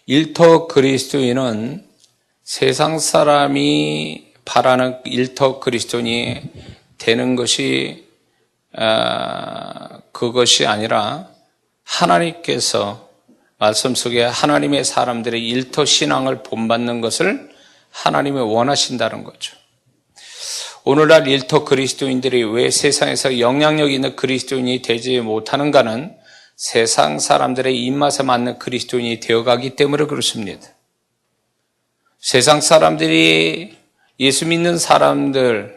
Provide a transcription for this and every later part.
일터 그리스도인은 세상 사람이 바라는 일터 그리스도인이 되는 것이 그것이 아니라 하나님께서 말씀 속에 하나님의 사람들의 일터 신앙을 본받는 것을 하나님이 원하신다는 거죠. 오늘날 일터 그리스도인들이 왜 세상에서 영향력 있는 그리스도인이 되지 못하는가는 세상 사람들의 입맛에 맞는 그리스도인이 되어가기 때문에 그렇습니다. 세상 사람들이 예수 믿는 사람들에게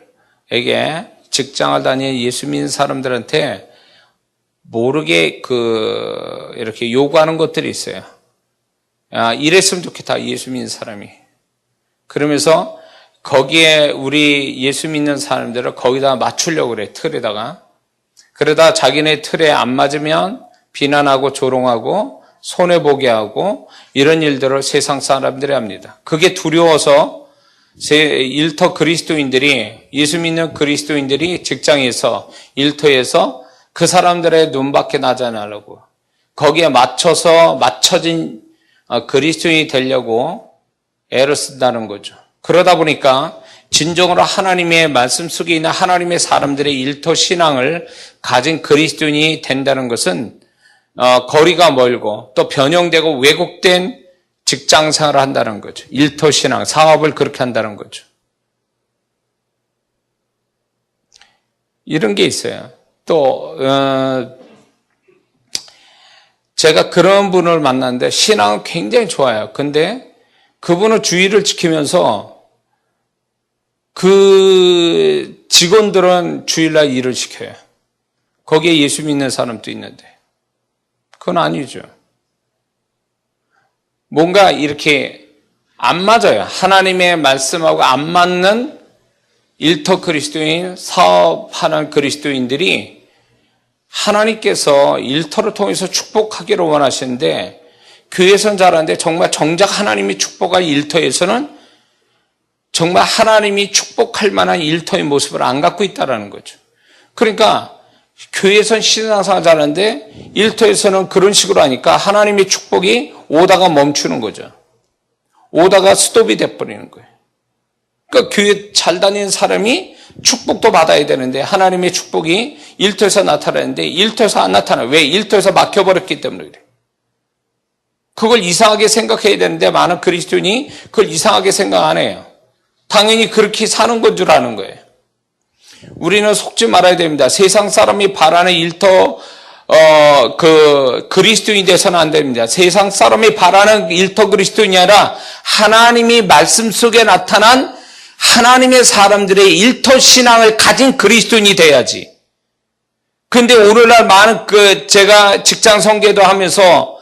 직장을 다니는 예수 믿는 사람들한테 모르게 이렇게 요구하는 것들이 있어요. 이랬으면 좋겠다, 예수 믿는 사람이. 그러면서 거기에 우리 예수 믿는 사람들을 거기다 맞추려고 그래, 틀에다가. 그러다 자기네 틀에 안 맞으면 비난하고 조롱하고 손해보게 하고 이런 일들을 세상 사람들이 합니다. 그게 두려워서 일터 그리스도인들이, 예수 믿는 그리스도인들이 직장에서, 일터에서 그 사람들의 눈밖에 나지 않으려고 거기에 맞춰진 그리스도인이 되려고 애를 쓴다는 거죠. 그러다 보니까 진정으로 하나님의 말씀 속에 있는 하나님의 사람들의 일터 신앙을 가진 그리스도인이 된다는 것은 거리가 멀고 또 변형되고 왜곡된 직장 생활을 한다는 거죠. 일터 신앙, 사업을 그렇게 한다는 거죠. 이런 게 있어요. 또 제가 그런 분을 만났는데 신앙은 굉장히 좋아요. 근데 그분은 주의를 지키면서 그 직원들은 주일날 일을 시켜요. 거기에 예수 믿는 사람도 있는데 그건 아니죠. 뭔가 이렇게 안 맞아요. 하나님의 말씀하고 안 맞는 일터 그리스도인, 사업하는 그리스도인들이 하나님께서 일터를 통해서 축복하기를 원하시는데 교회에서는 잘하는데 정말 정작 하나님이 축복할 일터에서는 정말 하나님이 축복할 만한 일터의 모습을 안 갖고 있다는 거죠. 그러니까 교회에서는 신앙생활 잘하는데 일터에서는 그런 식으로 하니까 하나님의 축복이 오다가 멈추는 거죠. 오다가 스톱이 돼버리는 거예요. 그러니까 교회 잘 다니는 사람이 축복도 받아야 되는데 하나님의 축복이 일터에서 나타나는데 일터에서 안 나타나요. 왜? 일터에서 막혀버렸기 때문에 그래요. 그걸 이상하게 생각해야 되는데 많은 그리스도인이 그걸 이상하게 생각 안 해요. 당연히 그렇게 사는 건 줄 아는 거예요. 우리는 속지 말아야 됩니다. 세상 사람이 바라는 일터 그리스도인이 돼서는 안 됩니다. 세상 사람이 바라는 일터 그리스도인이 아니라 하나님이 말씀 속에 나타난 하나님의 사람들의 일터 신앙을 가진 그리스도인이 돼야지. 근데 오늘날 많은 제가 직장 선교도 하면서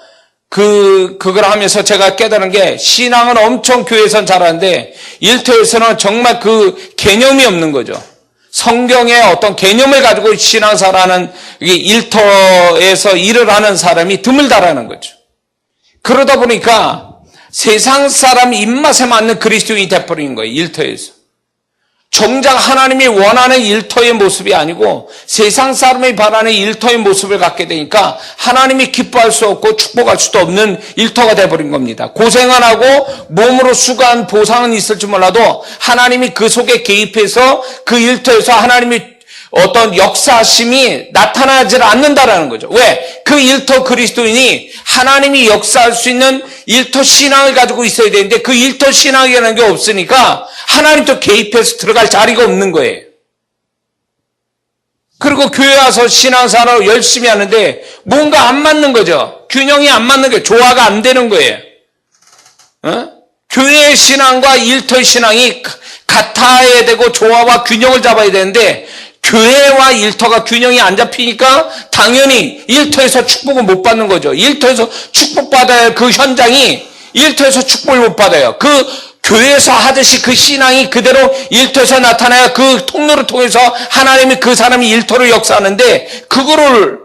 그걸 하면서 제가 깨달은 게 신앙은 엄청 교회에선 잘하는데 일터에서는 정말 그 개념이 없는 거죠. 성경의 어떤 개념을 가지고 신앙사라는 일터에서 일을 하는 사람이 드물다라는 거죠. 그러다 보니까 세상 사람 입맛에 맞는 그리스도인이 돼버린 거예요. 일터에서. 정작 하나님이 원하는 일터의 모습이 아니고 세상 사람이 바라는 일터의 모습을 갖게 되니까 하나님이 기뻐할 수 없고 축복할 수도 없는 일터가 돼버린 겁니다. 고생은 하고 몸으로 수고한 보상은 있을지 몰라도 하나님이 그 속에 개입해서 그 일터에서 하나님이 어떤 역사심이 나타나지 않는다라는 거죠. 왜? 그 일터 그리스도인이 하나님이 역사할 수 있는 일터 신앙을 가지고 있어야 되는데 그 일터 신앙이라는 게 없으니까 하나님도 개입해서 들어갈 자리가 없는 거예요. 그리고 교회 와서 신앙생활을 열심히 하는데 뭔가 안 맞는 거죠. 균형이 안 맞는 거예요. 조화가 안 되는 거예요. 교회의 신앙과 일터의 신앙이 같아야 되고 조화와 균형을 잡아야 되는데 교회와 일터가 균형이 안 잡히니까 당연히 일터에서 축복을 못 받는 거죠. 일터에서 축복받아야 할 그 현장이 일터에서 축복을 못 받아요. 그 교회에서 하듯이 그 신앙이 그대로 일터에서 나타나야 그 통로를 통해서 하나님이 그 사람이 일터를 역사하는데 그거를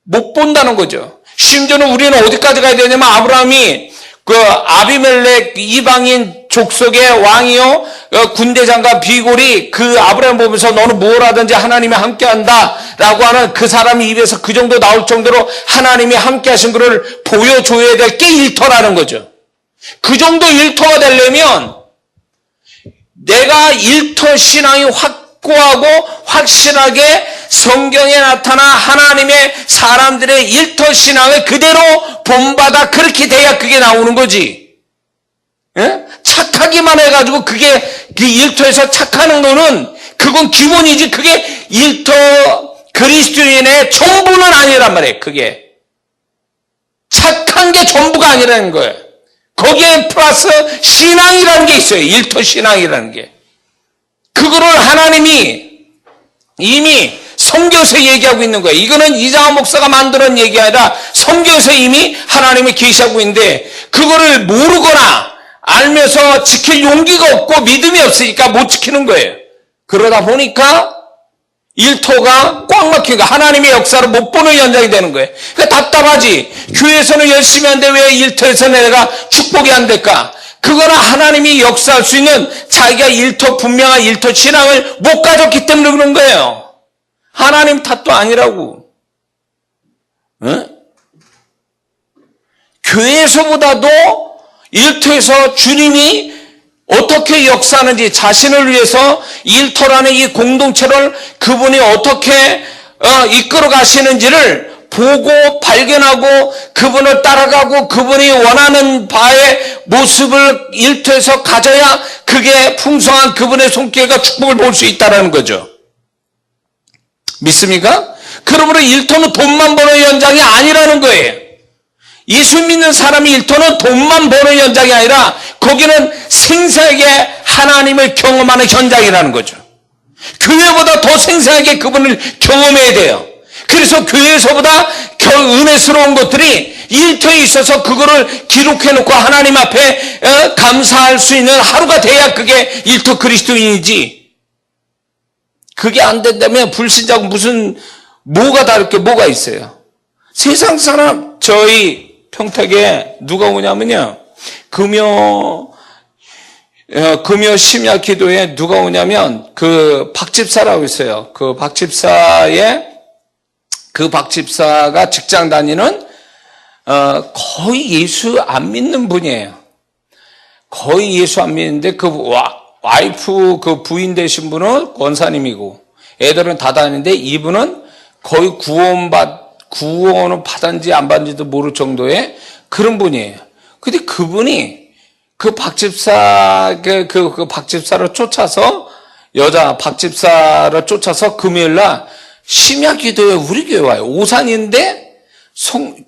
못 본다는 거죠. 심지어는 우리는 어디까지 가야 되냐면 아브라함이 그 아비멜렉 이방인 족속의 왕이요 군대장과 비골이 그 아브라함 보면서 너는 뭘 하든지 하나님이 함께한다 라고 하는 그 사람 입에서 그 정도 나올 정도로 하나님이 함께하신 것을 보여줘야 될 게 일터라는 거죠. 그 정도 일터가 되려면 내가 일터 신앙이 확고하고 확실하게 성경에 나타나 하나님의 사람들의 일터 신앙을 그대로 본받아 그렇게 돼야 그게 나오는 거지. 예? 착하기만 해가지고 그게 그 일터에서 착하는 거는 그건 기본이지 그게 일터 그리스도인의 전부는 아니란 말이에요. 그게 착한 게 전부가 아니라는 거예요. 거기에 플러스 신앙이라는 게 있어요. 일터 신앙이라는 게. 그거를 하나님이 이미 성경에서 얘기하고 있는 거예요. 이거는 이장한 목사가 만드는 얘기 아니라 성경에서 이미 하나님이 계시하고 있는데 그거를 모르거나 알면서 지킬 용기가 없고 믿음이 없으니까 못 지키는 거예요. 그러다 보니까 일터가 꽉 막힌 거야. 하나님의 역사를 못 보는 현장이 되는 거예요. 그러니까 답답하지. 교회에서는 열심히 하는데 왜 일터에서는 내가 축복이 안 될까? 그거는 하나님이 역사할 수 있는 자기가 일터 분명한 일터 신앙을 못 가졌기 때문에 그런 거예요. 하나님 탓도 아니라고. 응? 교회에서보다도 일터에서 주님이 어떻게 역사하는지 자신을 위해서 일터라는 이 공동체를 그분이 어떻게 이끌어 가시는지를 보고 발견하고 그분을 따라가고 그분이 원하는 바의 모습을 일터에서 가져야 그게 풍성한 그분의 손길과 축복을 볼 수 있다는 거죠. 믿습니까? 그러므로 일터는 돈만 버는 현장이 아니라는 거예요. 예수 믿는 사람이 일터는 돈만 버는 현장이 아니라 거기는 생생하게 하나님을 경험하는 현장이라는 거죠. 교회보다 더 생생하게 그분을 경험해야 돼요. 그래서 교회에서보다 은혜스러운 것들이 일터에 있어서 그거를 기록해놓고 하나님 앞에 감사할 수 있는 하루가 돼야 그게 일터 그리스도인이지. 그게 안 된다면 불신자고 무슨 뭐가 다를 게 뭐가 있어요. 세상 사람 저희 평택에 누가 오냐면요. 금요 심야 기도에 누가 오냐면 그 박집사라고 있어요. 그 박집사가 직장 다니는 거의 예수 안 믿는 분이에요. 거의 예수 안 믿는데 그 와이프 그 부인 되신 분은 권사님이고 애들은 다 다니는데 이분은 거의 구원을 받았는지 안 받았는지도 모를 정도의 그런 분이에요. 근데 그분이 그 박집사, 그 박집사를 쫓아서, 여자 박집사를 쫓아서 금요일날 심야 기도에 우리 교회 와요. 오산인데,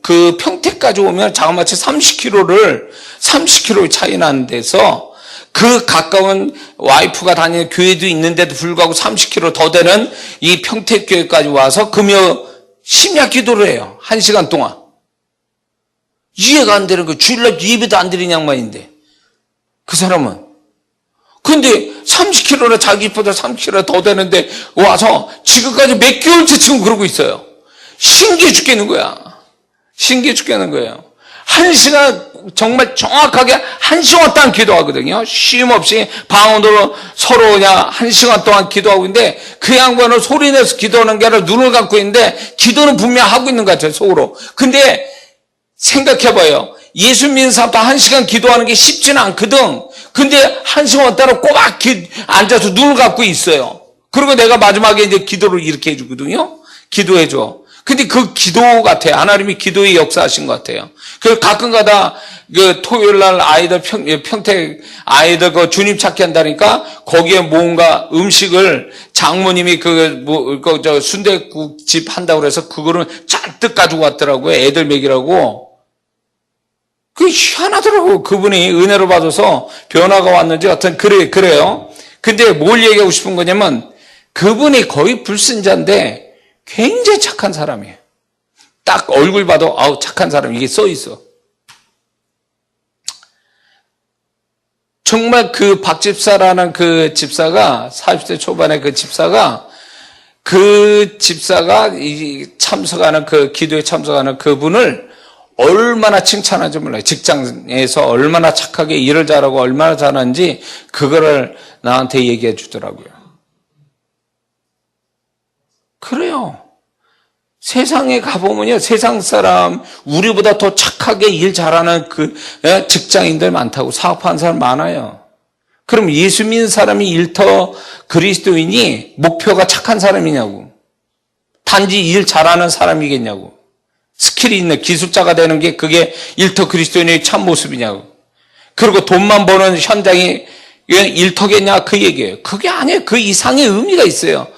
그 평택까지 오면 자그마치 30km 차이 나는 데서 그 가까운 와이프가 다니는 교회도 있는데도 불구하고 30km 더 되는 이 평택교회까지 와서 금요 심야 기도를 해요. 1시간 동안. 이해가 안 되는 거예요. 주일날 예배도 안 드리는 양반인데. 그 사람은. 근데 30km나 자기보다 30km 더 되는데 와서 지금까지 몇 개월째 지금 그러고 있어요. 신기해 죽겠는 거야. 신기해 죽겠는 거예요. 1시간 정말 정확하게 1시간 동안 기도하거든요. 쉼 없이 방언으로 서로 그냥 1시간 동안 기도하고 있는데 그 양반은 소리내서 기도하는 게 아니라 눈을 감고 있는데 기도는 분명 하고 있는 것 같아요. 속으로. 근데 생각해봐요. 예수 믿는 사람도 1시간 기도하는 게 쉽지는 않거든. 근데 1시간 따라 꼬박 앉아서 눈을 감고 있어요. 그리고 내가 마지막에 이제 기도를 이렇게 해주거든요. 기도해줘. 근데 그 기도 같아요. 하나님이 기도의 역사하신 것 같아요. 그 가끔가다 그 토요일 날 아이들 평택 아이들 그 주님 찾기 한다니까 거기에 뭔가 음식을 장모님이 저 순댓국집 한다고 그래서 그거를 잔뜩 가지고 왔더라고요. 애들 먹이라고. 그게 희한하더라고. 그분이 은혜로 받아서 변화가 왔는지 하여튼 그래요. 근데 뭘 얘기하고 싶은 거냐면 그분이 거의 불신자인데 굉장히 착한 사람이에요. 딱 얼굴 봐도 아우 착한 사람 이게 써 있어. 정말 그 박집사라는 그 집사가 40대 초반에 그 집사가 이 참석하는 그 기도에 참석하는 그분을 얼마나 칭찬하는지 몰라요. 직장에서 얼마나 착하게 일을 잘하고 얼마나 잘하는지 그거를 나한테 얘기해 주더라고요. 그래요. 세상에 가보면요, 세상 사람, 우리보다 더 착하게 일 잘하는 그 직장인들 많다고, 사업하는 사람 많아요. 그럼 예수 믿는 사람이 일터 그리스도인이 목표가 착한 사람이냐고. 단지 일 잘하는 사람이겠냐고. 스킬이 있는 기술자가 되는 게 그게 일터 그리스도인의 참 모습이냐고. 그리고 돈만 버는 현장이 일터겠냐 그 얘기예요. 그게 아니에요. 그 이상의 의미가 있어요.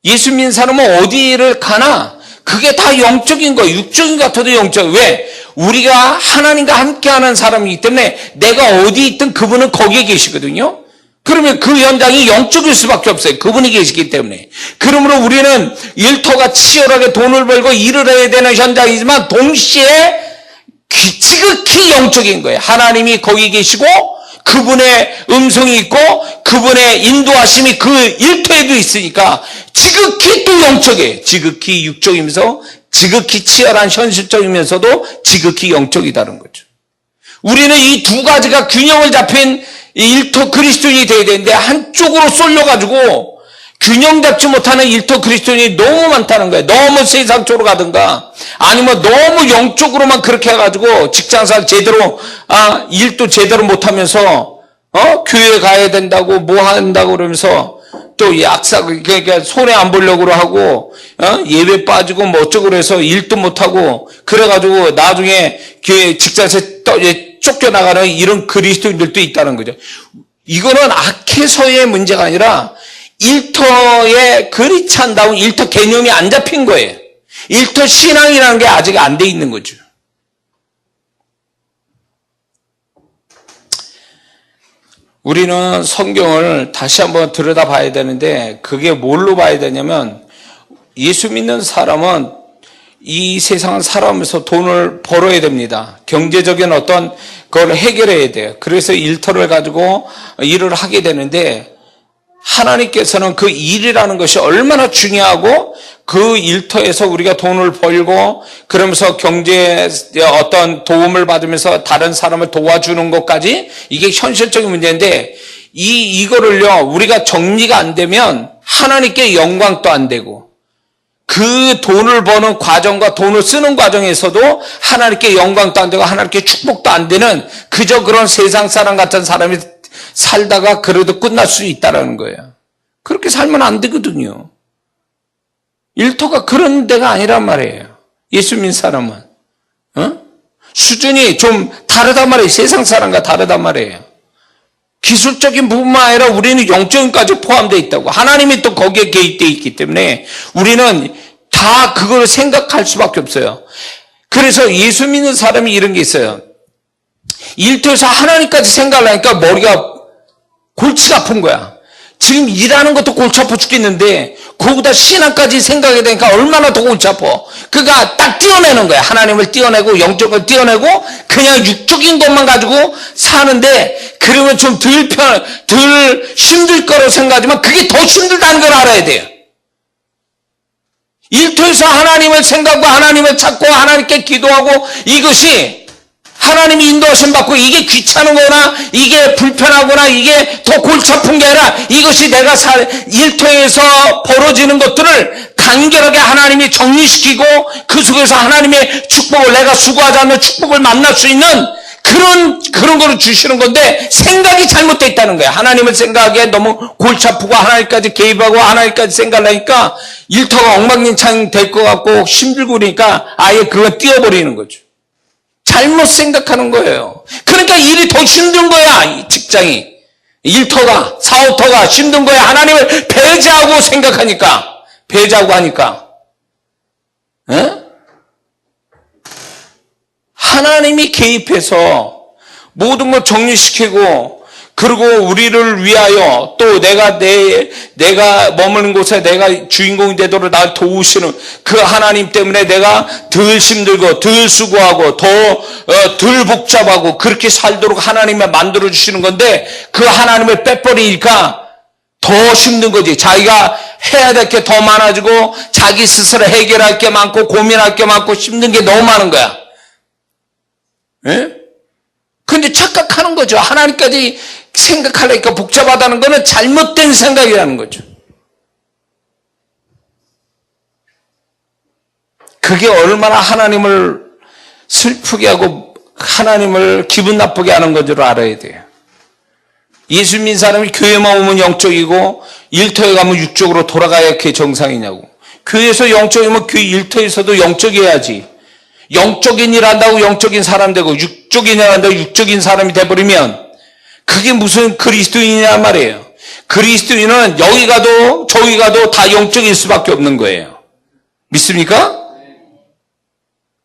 예수 믿는 사람은 어디를 가나 그게 다 영적인 거예요. 육적인 것 같아도 영적. 왜? 우리가 하나님과 함께하는 사람이기 때문에 내가 어디 있든 그분은 거기에 계시거든요. 그러면 그 현장이 영적일 수밖에 없어요. 그분이 계시기 때문에. 그러므로 우리는 일터가 치열하게 돈을 벌고 일을 해야 되는 현장이지만 동시에 지극히 영적인 거예요. 하나님이 거기 계시고 그분의 음성이 있고 그분의 인도하심이 그 일터에도 있으니까 지극히 또 영적이에요. 지극히 육적이면서 지극히 치열한 현실적이면서도 지극히 영적이다는 거죠. 우리는 이 두 가지가 균형을 잡힌 일터 그리스도인이 되어야 되는데 한쪽으로 쏠려가지고 균형 잡지 못하는 일터 그리스도인이 너무 많다는 거예요. 너무 세상 쪽으로 가든가 아니면 너무 영적으로만 그렇게 해가지고 직장생활 제대로 일도 제대로 못하면서 교회 가야 된다고 뭐 한다고 그러면서 또 약사 그러니까 손해 안 보려고 하고 예배 빠지고 뭐 어쩌고 그래서 일도 못하고 그래가지고 나중에 교회 직장에서 쫓겨나가는 이런 그리스도인들도 있다는 거죠. 이거는 악해서의 문제가 아니라 일터에 그리 찬다운 일터 개념이 안 잡힌 거예요. 일터 신앙이라는 게 아직 안 돼 있는 거죠. 우리는 성경을 다시 한번 들여다봐야 되는데 그게 뭘로 봐야 되냐면 예수 믿는 사람은 이 세상을 살아가면서 돈을 벌어야 됩니다. 경제적인 어떤 걸 해결해야 돼요. 그래서 일터를 가지고 일을 하게 되는데 하나님께서는 그 일이라는 것이 얼마나 중요하고 그 일터에서 우리가 돈을 벌고 그러면서 경제에 어떤 도움을 받으면서 다른 사람을 도와주는 것까지 이게 현실적인 문제인데 이거를요 우리가 정리가 안 되면 하나님께 영광도 안 되고 그 돈을 버는 과정과 돈을 쓰는 과정에서도 하나님께 영광도 안 되고 하나님께 축복도 안 되는 그저 그런 세상 사람 같은 사람이 살다가 그래도 끝날 수 있다는 거예요. 그렇게 살면 안 되거든요. 일터가 그런 데가 아니란 말이에요. 예수 믿는 사람은. 수준이 좀 다르단 말이에요. 세상 사람과 다르단 말이에요. 기술적인 부분만 아니라 우리는 영적인까지 포함되어 있다고. 하나님이 또 거기에 개입되어 있기 때문에 우리는 다 그걸 생각할 수밖에 없어요. 그래서 예수 믿는 사람이 이런 게 있어요. 일터에서 하나님까지 생각을 하니까 머리가 골치가 아픈 거야. 지금 일하는 것도 골치 아파 죽겠는데 거기다 신앙까지 생각해야 되니까 얼마나 더 골치 아파. 그가 딱 띄어내는 거야. 하나님을 띄어내고 영적을 띄어내고 그냥 육적인 것만 가지고 사는데 그러면 좀 덜 힘들 거라고 생각하지만 그게 더 힘들다는 걸 알아야 돼요. 일터에서 하나님을 생각하고 하나님을 찾고 하나님께 기도하고 이것이 하나님이 인도하심 받고 이게 귀찮은 거나 이게 불편하거나 이게 더 골치 아픈 게 아니라 이것이 내가 일터에서 벌어지는 것들을 간결하게 하나님이 정리시키고 그 속에서 하나님의 축복을 내가 수고하지 않는 축복을 만날 수 있는 그런 거를 주시는 건데 생각이 잘못되어 있다는 거야. 하나님을 생각하기에 너무 골치 아프고 하나님까지 개입하고 하나님까지 생각하니까 일터가 엉망진창 될 것 같고 힘들고 그러니까 아예 그거 띄워버리는 거죠. 잘못 생각하는 거예요. 그러니까 일이 더 힘든 거야. 직장이. 일터가 사업터가 힘든 거야. 하나님을 배제하고 생각하니까. 배제하고 하니까. 에? 하나님이 개입해서 모든 걸 정리시키고 그리고 우리를 위하여 또 내가 머무는 곳에 내가 주인공이 되도록 날 도우시는 그 하나님 때문에 내가 덜 힘들고 덜 수고하고 덜 복잡하고 그렇게 살도록 하나님이 만들어 주시는 건데 그 하나님을 빼버리니까 더 힘든 거지. 자기가 해야 될 게 더 많아지고 자기 스스로 해결할 게 많고 고민할 게 많고 힘든 게 너무 많은 거야. 예? 근데 착각하는 거죠. 하나님까지 생각하려니까 복잡하다는 거는 잘못된 생각이라는 거죠. 그게 얼마나 하나님을 슬프게 하고 하나님을 기분 나쁘게 하는 건 줄 알아야 돼요. 예수 믿는 사람이 교회만 오면 영적이고 일터에 가면 육적으로 돌아가야 그게 정상이냐고. 교회에서 영적이면 교회 일터에서도 영적이어야지. 영적인 일 한다고 영적인 사람 되고 육적인 일 한다고 육적인 사람이 돼버리면 그게 무슨 그리스도인이냐 말이에요. 그리스도인은 여기 가도 저기 가도 다 영적일 수밖에 없는 거예요. 믿습니까?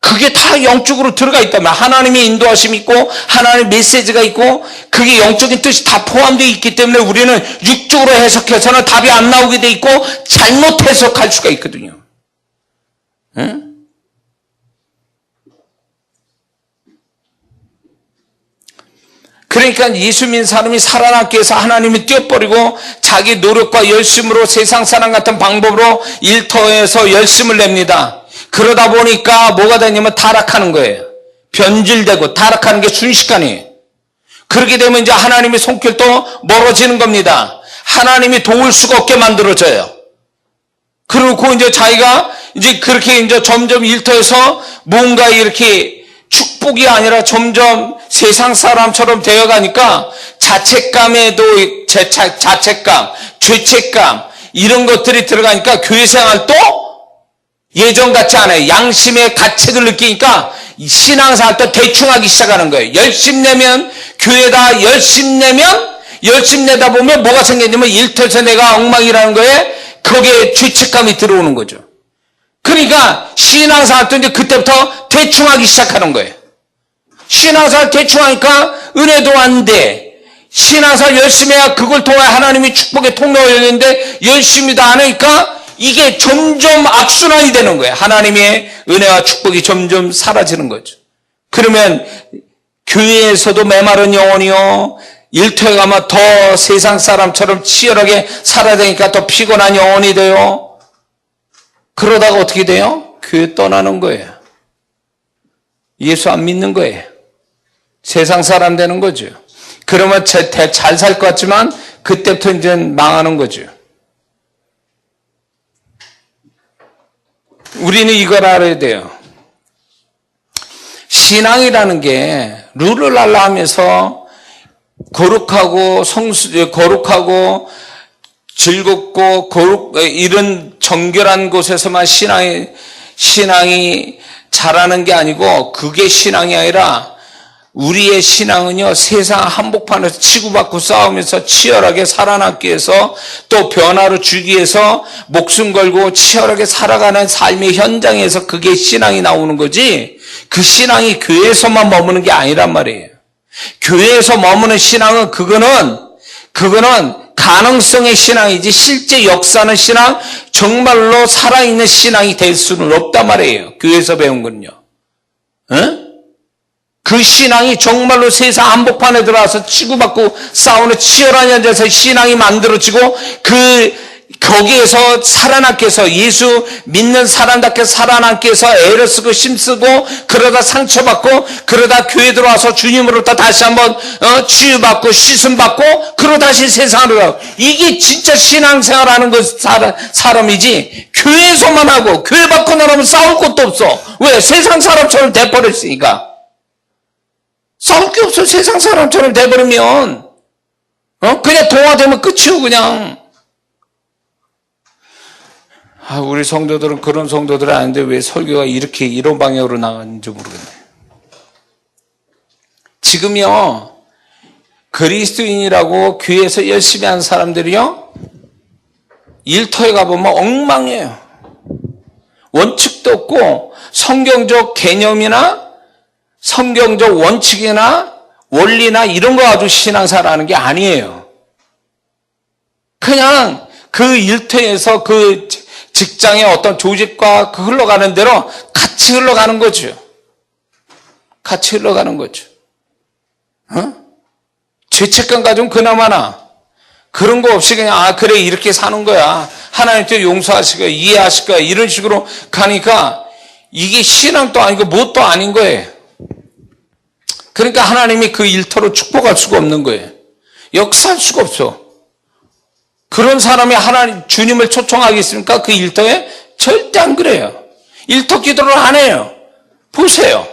그게 다 영적으로 들어가 있다면 하나님의 인도하심이 있고 하나님의 메시지가 있고 그게 영적인 뜻이 다 포함되어 있기 때문에 우리는 육적으로 해석해서는 답이 안 나오게 돼 있고 잘못 해석할 수가 있거든요. 응? 그러니까 예수 믿는 사람이 살아남기 위해서 하나님을 띄워버리고 자기 노력과 열심으로 세상 사람 같은 방법으로 일터에서 열심을 냅니다. 그러다 보니까 뭐가 되냐면 타락하는 거예요. 변질되고 타락하는 게 순식간이에요. 그렇게 되면 이제 하나님의 손길도 멀어지는 겁니다. 하나님이 도울 수가 없게 만들어져요. 그리고 이제 자기가 이제 그렇게 이제 점점 일터에서 뭔가 이렇게 축복이 아니라 점점 세상 사람처럼 되어가니까 자책감에도 자책감, 죄책감 이런 것들이 들어가니까 교회 생활도 예전 같지 않아요. 양심의 가책을 느끼니까 신앙생활도 대충 하기 시작하는 거예요. 열심 내면 교회다 열심 내다 보면 뭐가 생기냐면 일터에서 내가 엉망이라는 거에 거기에 죄책감이 들어오는 거죠. 그러니까 신앙생활도 이제 그때부터 대충 하기 시작하는 거예요. 신앙생활 대충 하니까 은혜도 안 돼. 신앙생활 열심히 해야 그걸 통해 하나님이 축복의 통로가 열리는데 열심히도 안 하니까 이게 점점 악순환이 되는 거예요. 하나님의 은혜와 축복이 점점 사라지는 거죠. 그러면 교회에서도 메마른 영혼이요. 일터에 가면 더 세상 사람처럼 치열하게 살아야 되니까 더 피곤한 영혼이 돼요. 그러다가 어떻게 돼요? 교회 떠나는 거예요. 예수 안 믿는 거예요. 세상 사람 되는 거죠. 그러면 잘 살 것 같지만 그때부터 이제 망하는 거죠. 우리는 이걸 알아야 돼요. 신앙이라는 게 룰을 알라 하면서 거룩하고 거룩하고 즐겁고 이런 정결한 곳에서만 신앙이 자라는 게 아니고 그게 신앙이 아니라 우리의 신앙은요 세상 한복판에서 치고받고 싸우면서 치열하게 살아남기 위해서 또 변화를 주기 위해서 목숨 걸고 치열하게 살아가는 삶의 현장에서 그게 신앙이 나오는 거지 그 신앙이 교회에서만 머무는 게 아니란 말이에요. 교회에서 머무는 신앙은 그거는 가능성의 신앙이지 실제 역사는 신앙 정말로 살아있는 신앙이 될 수는 없단 말이에요. 교회에서 배운 거는요. 응? 그 신앙이 정말로 세상 한복판에 들어와서 치고받고 싸우는 치열한 현장에서 신앙이 만들어지고 거기에서 살아남기 위해서 예수 믿는 사람답게 살아남기 위해서 애를 쓰고 힘쓰고 그러다 상처받고 그러다 교회 들어와서 주님으로부터 다시 한번 치유받고 씻음받고 그러다 다시 세상으로 가고 이게 진짜 신앙생활하는 사람이지 교회에서만 하고 교회 밖으로 나가면 싸울 것도 없어. 왜? 세상 사람처럼 돼버렸으니까. 싸울 게 없어. 세상 사람처럼 돼버리면 그냥 동화되면 끝이요 그냥. 우리 성도들은 그런 성도들이 아닌데 왜 설교가 이런 방향으로 나가는지 모르겠네. 지금요 그리스도인이라고 교회에서 열심히 하는 사람들이요 일터에 가보면 엉망이에요. 원칙도 없고 성경적 개념이나 성경적 원칙이나 원리나 이런 거 가지고 신앙생활하는 게 아니에요. 그냥 그 일터에서 그 직장의 어떤 조직과 그 흘러가는 대로 같이 흘러가는 거죠. 같이 흘러가는 거죠. 죄책감 가지면 그나마나 그런 거 없이 그냥 그래 이렇게 사는 거야. 하나님께 용서하실 거야. 이해하실 거야. 이런 식으로 가니까 이게 신앙도 아니고 뭣도 아닌 거예요. 그러니까 하나님이 그 일터로 축복할 수가 없는 거예요. 역사할 수가 없어. 그런 사람이 하나님, 주님을 초청하겠습니까? 그 일터에? 절대 안 그래요. 일터 기도를 안 해요. 보세요.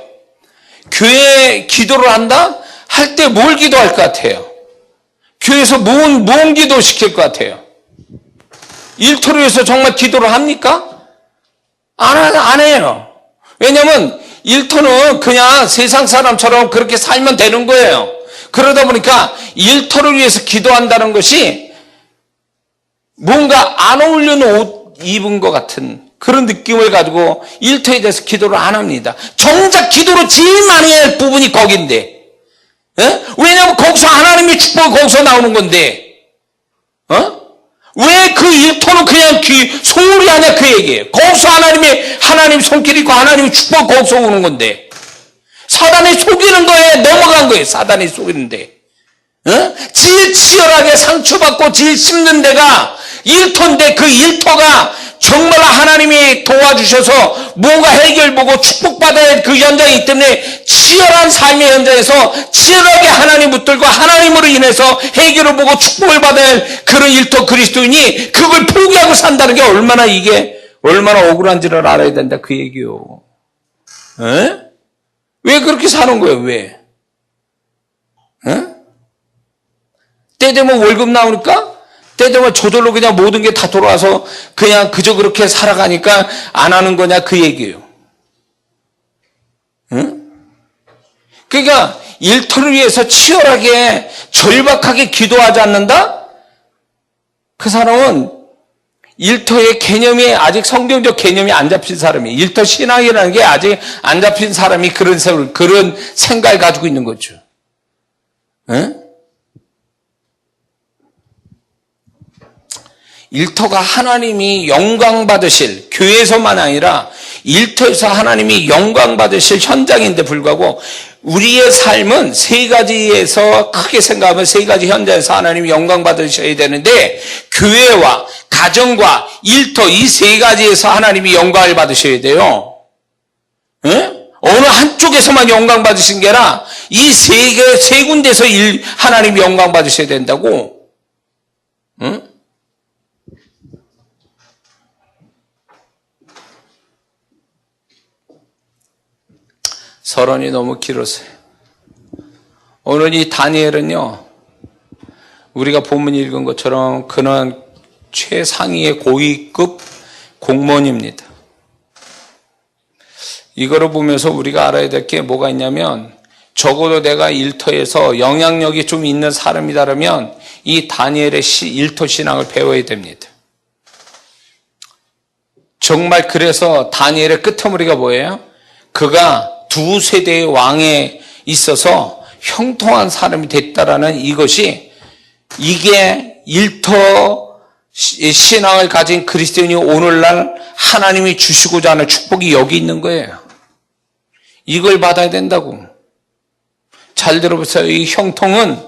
교회 기도를 한다? 할 때 뭘 기도할 것 같아요? 교회에서 뭔 기도 시킬 것 같아요? 일터를 위해서 정말 기도를 합니까? 안 해요. 왜냐면 일터는 그냥 세상 사람처럼 그렇게 살면 되는 거예요. 그러다 보니까 일터를 위해서 기도한다는 것이 뭔가 안 어울리는 옷 입은 것 같은 그런 느낌을 가지고 일터에 대해서 기도를 안 합니다. 정작 기도로 제일 많이 할 부분이 거긴데. 왜냐하면 거기서 하나님의 축복이 거기서 나오는 건데. 왜 그 일터는 그냥 소홀히 하냐 그 얘기예요. 거기서 하나님 손길이 있고 하나님의 축복이 거기서 오는 건데. 사단이 속이는 거에 넘어간 거예요. 사단이 속이는데. 제일 치열하게 상처받고 제일 씹는 데가 일터인데 그 일터가 정말 하나님이 도와주셔서 뭔가 해결보고 축복받아야 할 그 현장이 있기 때문에 치열한 삶의 현장에서 치열하게 하나님 붙들고 하나님으로 인해서 해결을 보고 축복을 받아야 할 그런 일터 그리스도인이 그걸 포기하고 산다는 게 얼마나 억울한지를 알아야 된다 그 얘기요. 왜 그렇게 사는 거예요? 왜? 때 되면 월급 나오니까 때 되면 저절로 그냥 모든 게 다 돌아와서 그냥 그저 그렇게 살아가니까 안 하는 거냐 그 얘기예요. 그러니까 일터를 위해서 치열하게 절박하게 기도하지 않는다? 그 사람은 일터의 개념이 아직 성경적 개념이 안 잡힌 사람이에요. 일터 신앙이라는 게 아직 안 잡힌 사람이 그런 생각을 가지고 있는 거죠. 일터가 하나님이 영광 받으실, 교회에서만 아니라 일터에서 하나님이 영광 받으실 현장인데 불구하고 우리의 삶은 세 가지에서 크게 생각하면 세 가지 현장에서 하나님이 영광 받으셔야 되는데 교회와 가정과 일터 이 세 가지에서 하나님이 영광을 받으셔야 돼요. 어느 한쪽에서만 영광 받으신 게 아니라 이 세 군데서 하나님이 영광 받으셔야 된다고. 서론이 너무 길었어요. 오늘 이 다니엘은요, 우리가 본문 읽은 것처럼 그는 최상위의 고위급 공무원입니다. 이거를 보면서 우리가 알아야 될 게 뭐가 있냐면 적어도 내가 일터에서 영향력이 좀 있는 사람이다라면 이 다니엘의 일터 신앙을 배워야 됩니다. 정말 그래서 다니엘의 끝머리가 뭐예요? 그가 두 세대의 왕에 있어서 형통한 사람이 됐다라는 이게 일터 신앙을 가진 그리스도인이 오늘날 하나님이 주시고자 하는 축복이 여기 있는 거예요. 이걸 받아야 된다고. 잘 들어보세요. 이 형통은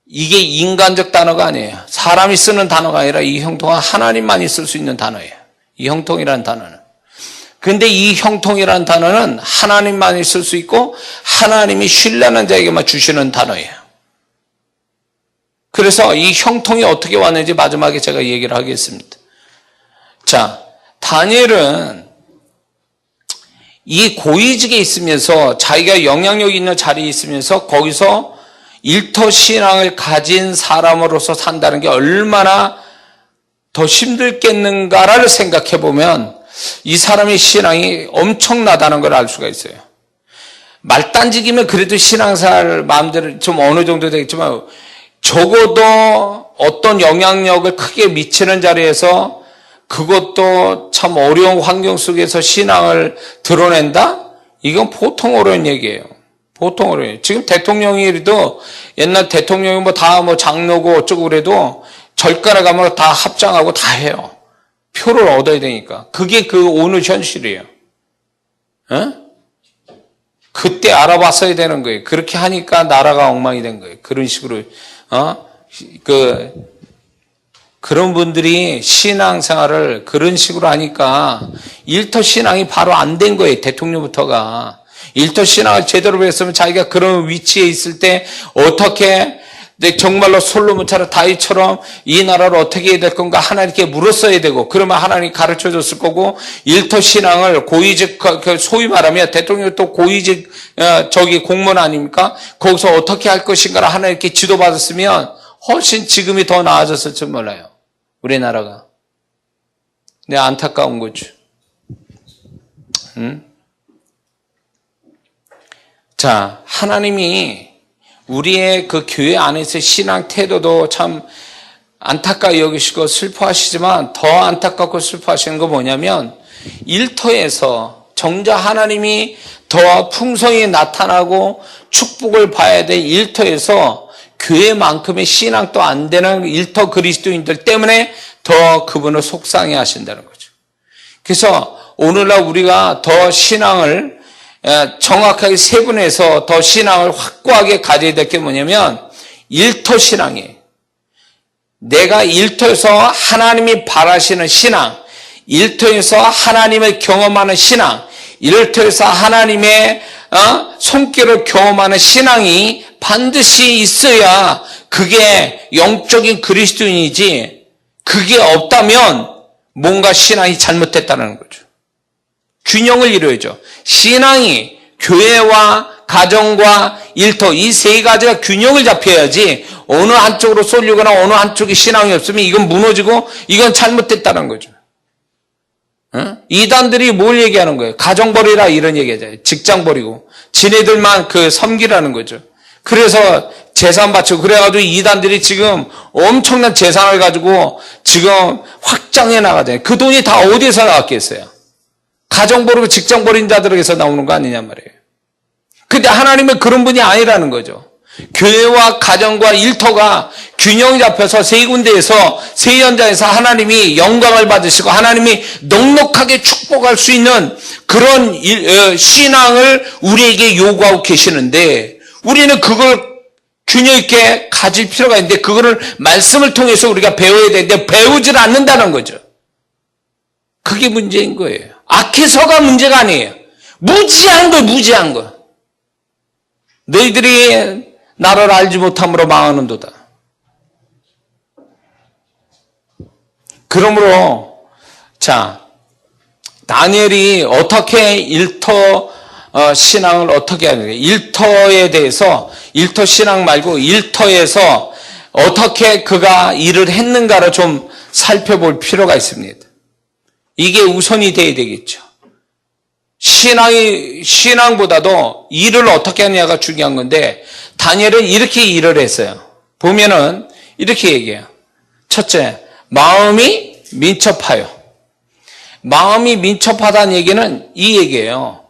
이게 인간적 단어가 아니에요. 사람이 쓰는 단어가 아니라 이 형통은 하나님만이 쓸 수 있는 단어예요. 이 형통이라는 단어는. 근데 이 형통이라는 단어는 하나님만이 쓸 수 있고 하나님이 신뢰하는 자에게만 주시는 단어예요. 그래서 이 형통이 어떻게 왔는지 마지막에 제가 얘기를 하겠습니다. 자, 다니엘은 이 고위직에 있으면서 자기가 영향력 있는 자리에 있으면서 거기서 일터 신앙을 가진 사람으로서 산다는 게 얼마나 더 힘들겠는가를 생각해 보면 이 사람의 신앙이 엄청나다는 걸 알 수가 있어요. 말단지기면 그래도 신앙생활 마음대로 좀 어느 정도 되겠지만 적어도 어떤 영향력을 크게 미치는 자리에서 그것도 참 어려운 환경 속에서 신앙을 드러낸다? 이건 보통 어려운 얘기예요. 보통 어려워요. 지금 대통령이라도 옛날 대통령이 다 장로고 어쩌고 그래도 절간에 가면 다 합장하고 다 해요. 표를 얻어야 되니까. 그게 오늘 현실이에요. 그때 알아봤어야 되는 거예요. 그렇게 하니까 나라가 엉망이 된 거예요. 그런 식으로, 그런 분들이 신앙생활을 그런 식으로 하니까 일터 신앙이 바로 안 된 거예요. 대통령부터가. 일터 신앙을 제대로 배웠으면 자기가 그런 위치에 있을 때 어떻게 정말로 솔로몬처럼 다윗처럼 이 나라를 어떻게 해야 될 건가 하나님께 물었어야 되고, 그러면 하나님이 가르쳐 줬을 거고, 일터 신앙을 고위직, 소위 말하면 대통령이 또 고위직 공무원 아닙니까? 거기서 어떻게 할 것인가를 하나님께 지도받았으면 훨씬 지금이 더 나아졌을지 몰라요, 우리나라가. 근데 안타까운 거죠. 자, 하나님이 우리의 그 교회 안에서의 신앙 태도도 참 안타까워 여기시고 슬퍼하시지만, 더 안타깝고 슬퍼하시는 거 뭐냐면, 일터에서 정작 하나님이 더 풍성히 나타나고 축복을 봐야 될 일터에서 교회만큼의 신앙도 안 되는 일터 그리스도인들 때문에 더 그분을 속상해 하신다는 거죠. 그래서 오늘날 우리가 더 신앙을 정확하게 세분해서 더 신앙을 확고하게 가져야 될 게 뭐냐면 일터 신앙이에요. 내가 일터에서 하나님이 바라시는 신앙, 일터에서 하나님을 경험하는 신앙, 일터에서 하나님의 손길을 경험하는 신앙이 반드시 있어야 그게 영적인 그리스도인이지, 그게 없다면 뭔가 신앙이 잘못됐다는 거죠. 균형을 이루어야죠. 신앙이 교회와 가정과 일터 이 세 가지가 균형을 잡혀야지, 어느 한쪽으로 쏠리거나 어느 한쪽에 신앙이 없으면 이건 무너지고 이건 잘못됐다는 거죠. 이단들이 뭘 얘기하는 거예요? 가정 버리라 이런 얘기하잖아요. 직장 버리고 지네들만 섬기라는 거죠. 그래서 재산 바치고, 그래가지고 이단들이 지금 엄청난 재산을 가지고 지금 확장해 나가잖아요. 그 돈이 다 어디에서 나왔겠어요? 가정 버리고 직장 버린 자들에게서 나오는 거 아니냐 말이에요. 근데 하나님은 그런 분이 아니라는 거죠. 교회와 가정과 일터가 균형 잡혀서 세 군데에서, 세 현장에서 하나님이 영광을 받으시고 하나님이 넉넉하게 축복할 수 있는 그런 신앙을 우리에게 요구하고 계시는데, 우리는 그걸 균형 있게 가질 필요가 있는데, 그거를 말씀을 통해서 우리가 배워야 되는데 배우질 않는다는 거죠. 그게 문제인 거예요. 악해서가 문제가 아니에요. 무지한 거, 무지한 거. 너희들이 나를 알지 못함으로 망하는도다. 그러므로 자, 다니엘이 어떻게 일터 신앙을 어떻게 하는 거예요? 일터에 대해서, 일터 신앙 말고 일터에서 어떻게 그가 일을 했는가를 좀 살펴볼 필요가 있습니다. 이게 우선이 돼야 되겠죠. 신앙보다도 일을 어떻게 하느냐가 중요한 건데, 다니엘은 이렇게 일을 했어요. 보면은 이렇게 얘기해요. 첫째, 마음이 민첩하여. 마음이 민첩하다는 얘기는 이 얘기예요.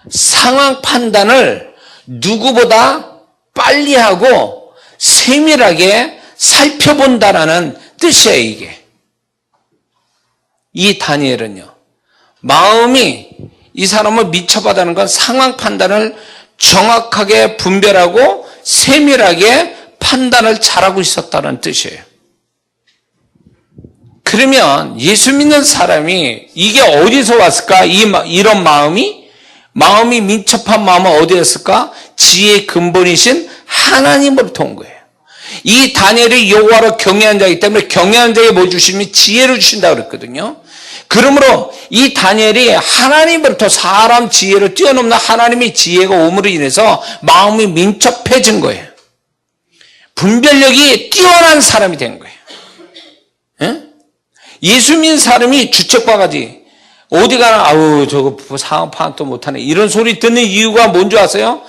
상황 판단을 누구보다 빨리 하고 세밀하게 살펴본다라는 뜻이에요, 이게. 이 다니엘은요, 마음이, 이 사람은 민첩하다는 건 상황 판단을 정확하게 분별하고 세밀하게 판단을 잘하고 있었다는 뜻이에요. 그러면 예수 믿는 사람이 이게 어디서 왔을까? 이런 마음이 민첩한 마음은 어디였을까? 지혜의 근본이신 하나님으로부터 온 거예요. 이 다니엘이 여호와를 경외한 자이기 때문에 경외한 자에게 뭐 주시면 지혜를 주신다고 그랬거든요. 그러므로 이 다니엘이 하나님으로부터 사람 지혜를 뛰어넘는 하나님의 지혜가 오므로 인해서 마음이 민첩해진 거예요. 분별력이 뛰어난 사람이 된 거예요. 예? 예수 믿는 사람이 주책바가지, 어디 가나 아우 저거 상황 파악도 못하네 이런 소리 듣는 이유가 뭔지 아세요?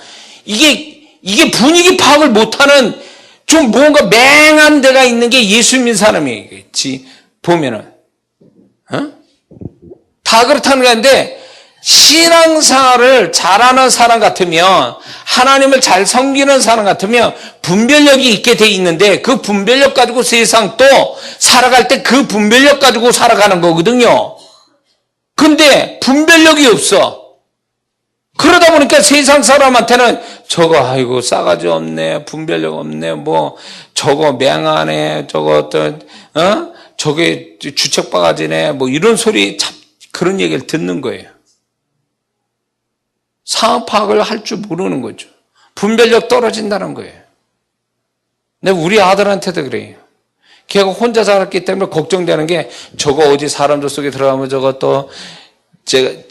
이게 분위기 파악을 못하는 좀 뭔가 맹한 데가 있는 게 예수 믿는 사람이겠지. 보면은 다 그렇다는 건데, 신앙생활을 잘하는 사람 같으면, 하나님을 잘 섬기는 사람 같으면 분별력이 있게 돼 있는데, 그 분별력 가지고 세상 또 살아갈 때 그 분별력 가지고 살아가는 거거든요. 근데 분별력이 없어. 그러다 보니까 세상 사람한테는 저거 아이고 싸가지 없네, 분별력 없네, 뭐 저거 맹하네, 저거 어떤 저게 주책바가지네, 뭐 이런 소리, 그런 얘기를 듣는 거예요. 상황 파악을 할 줄 모르는 거죠. 분별력 떨어진다는 거예요. 근데 우리 아들한테도 그래요. 걔가 혼자 자랐기 때문에 걱정되는 게 저거 어디 사람들 속에 들어가면 저거 또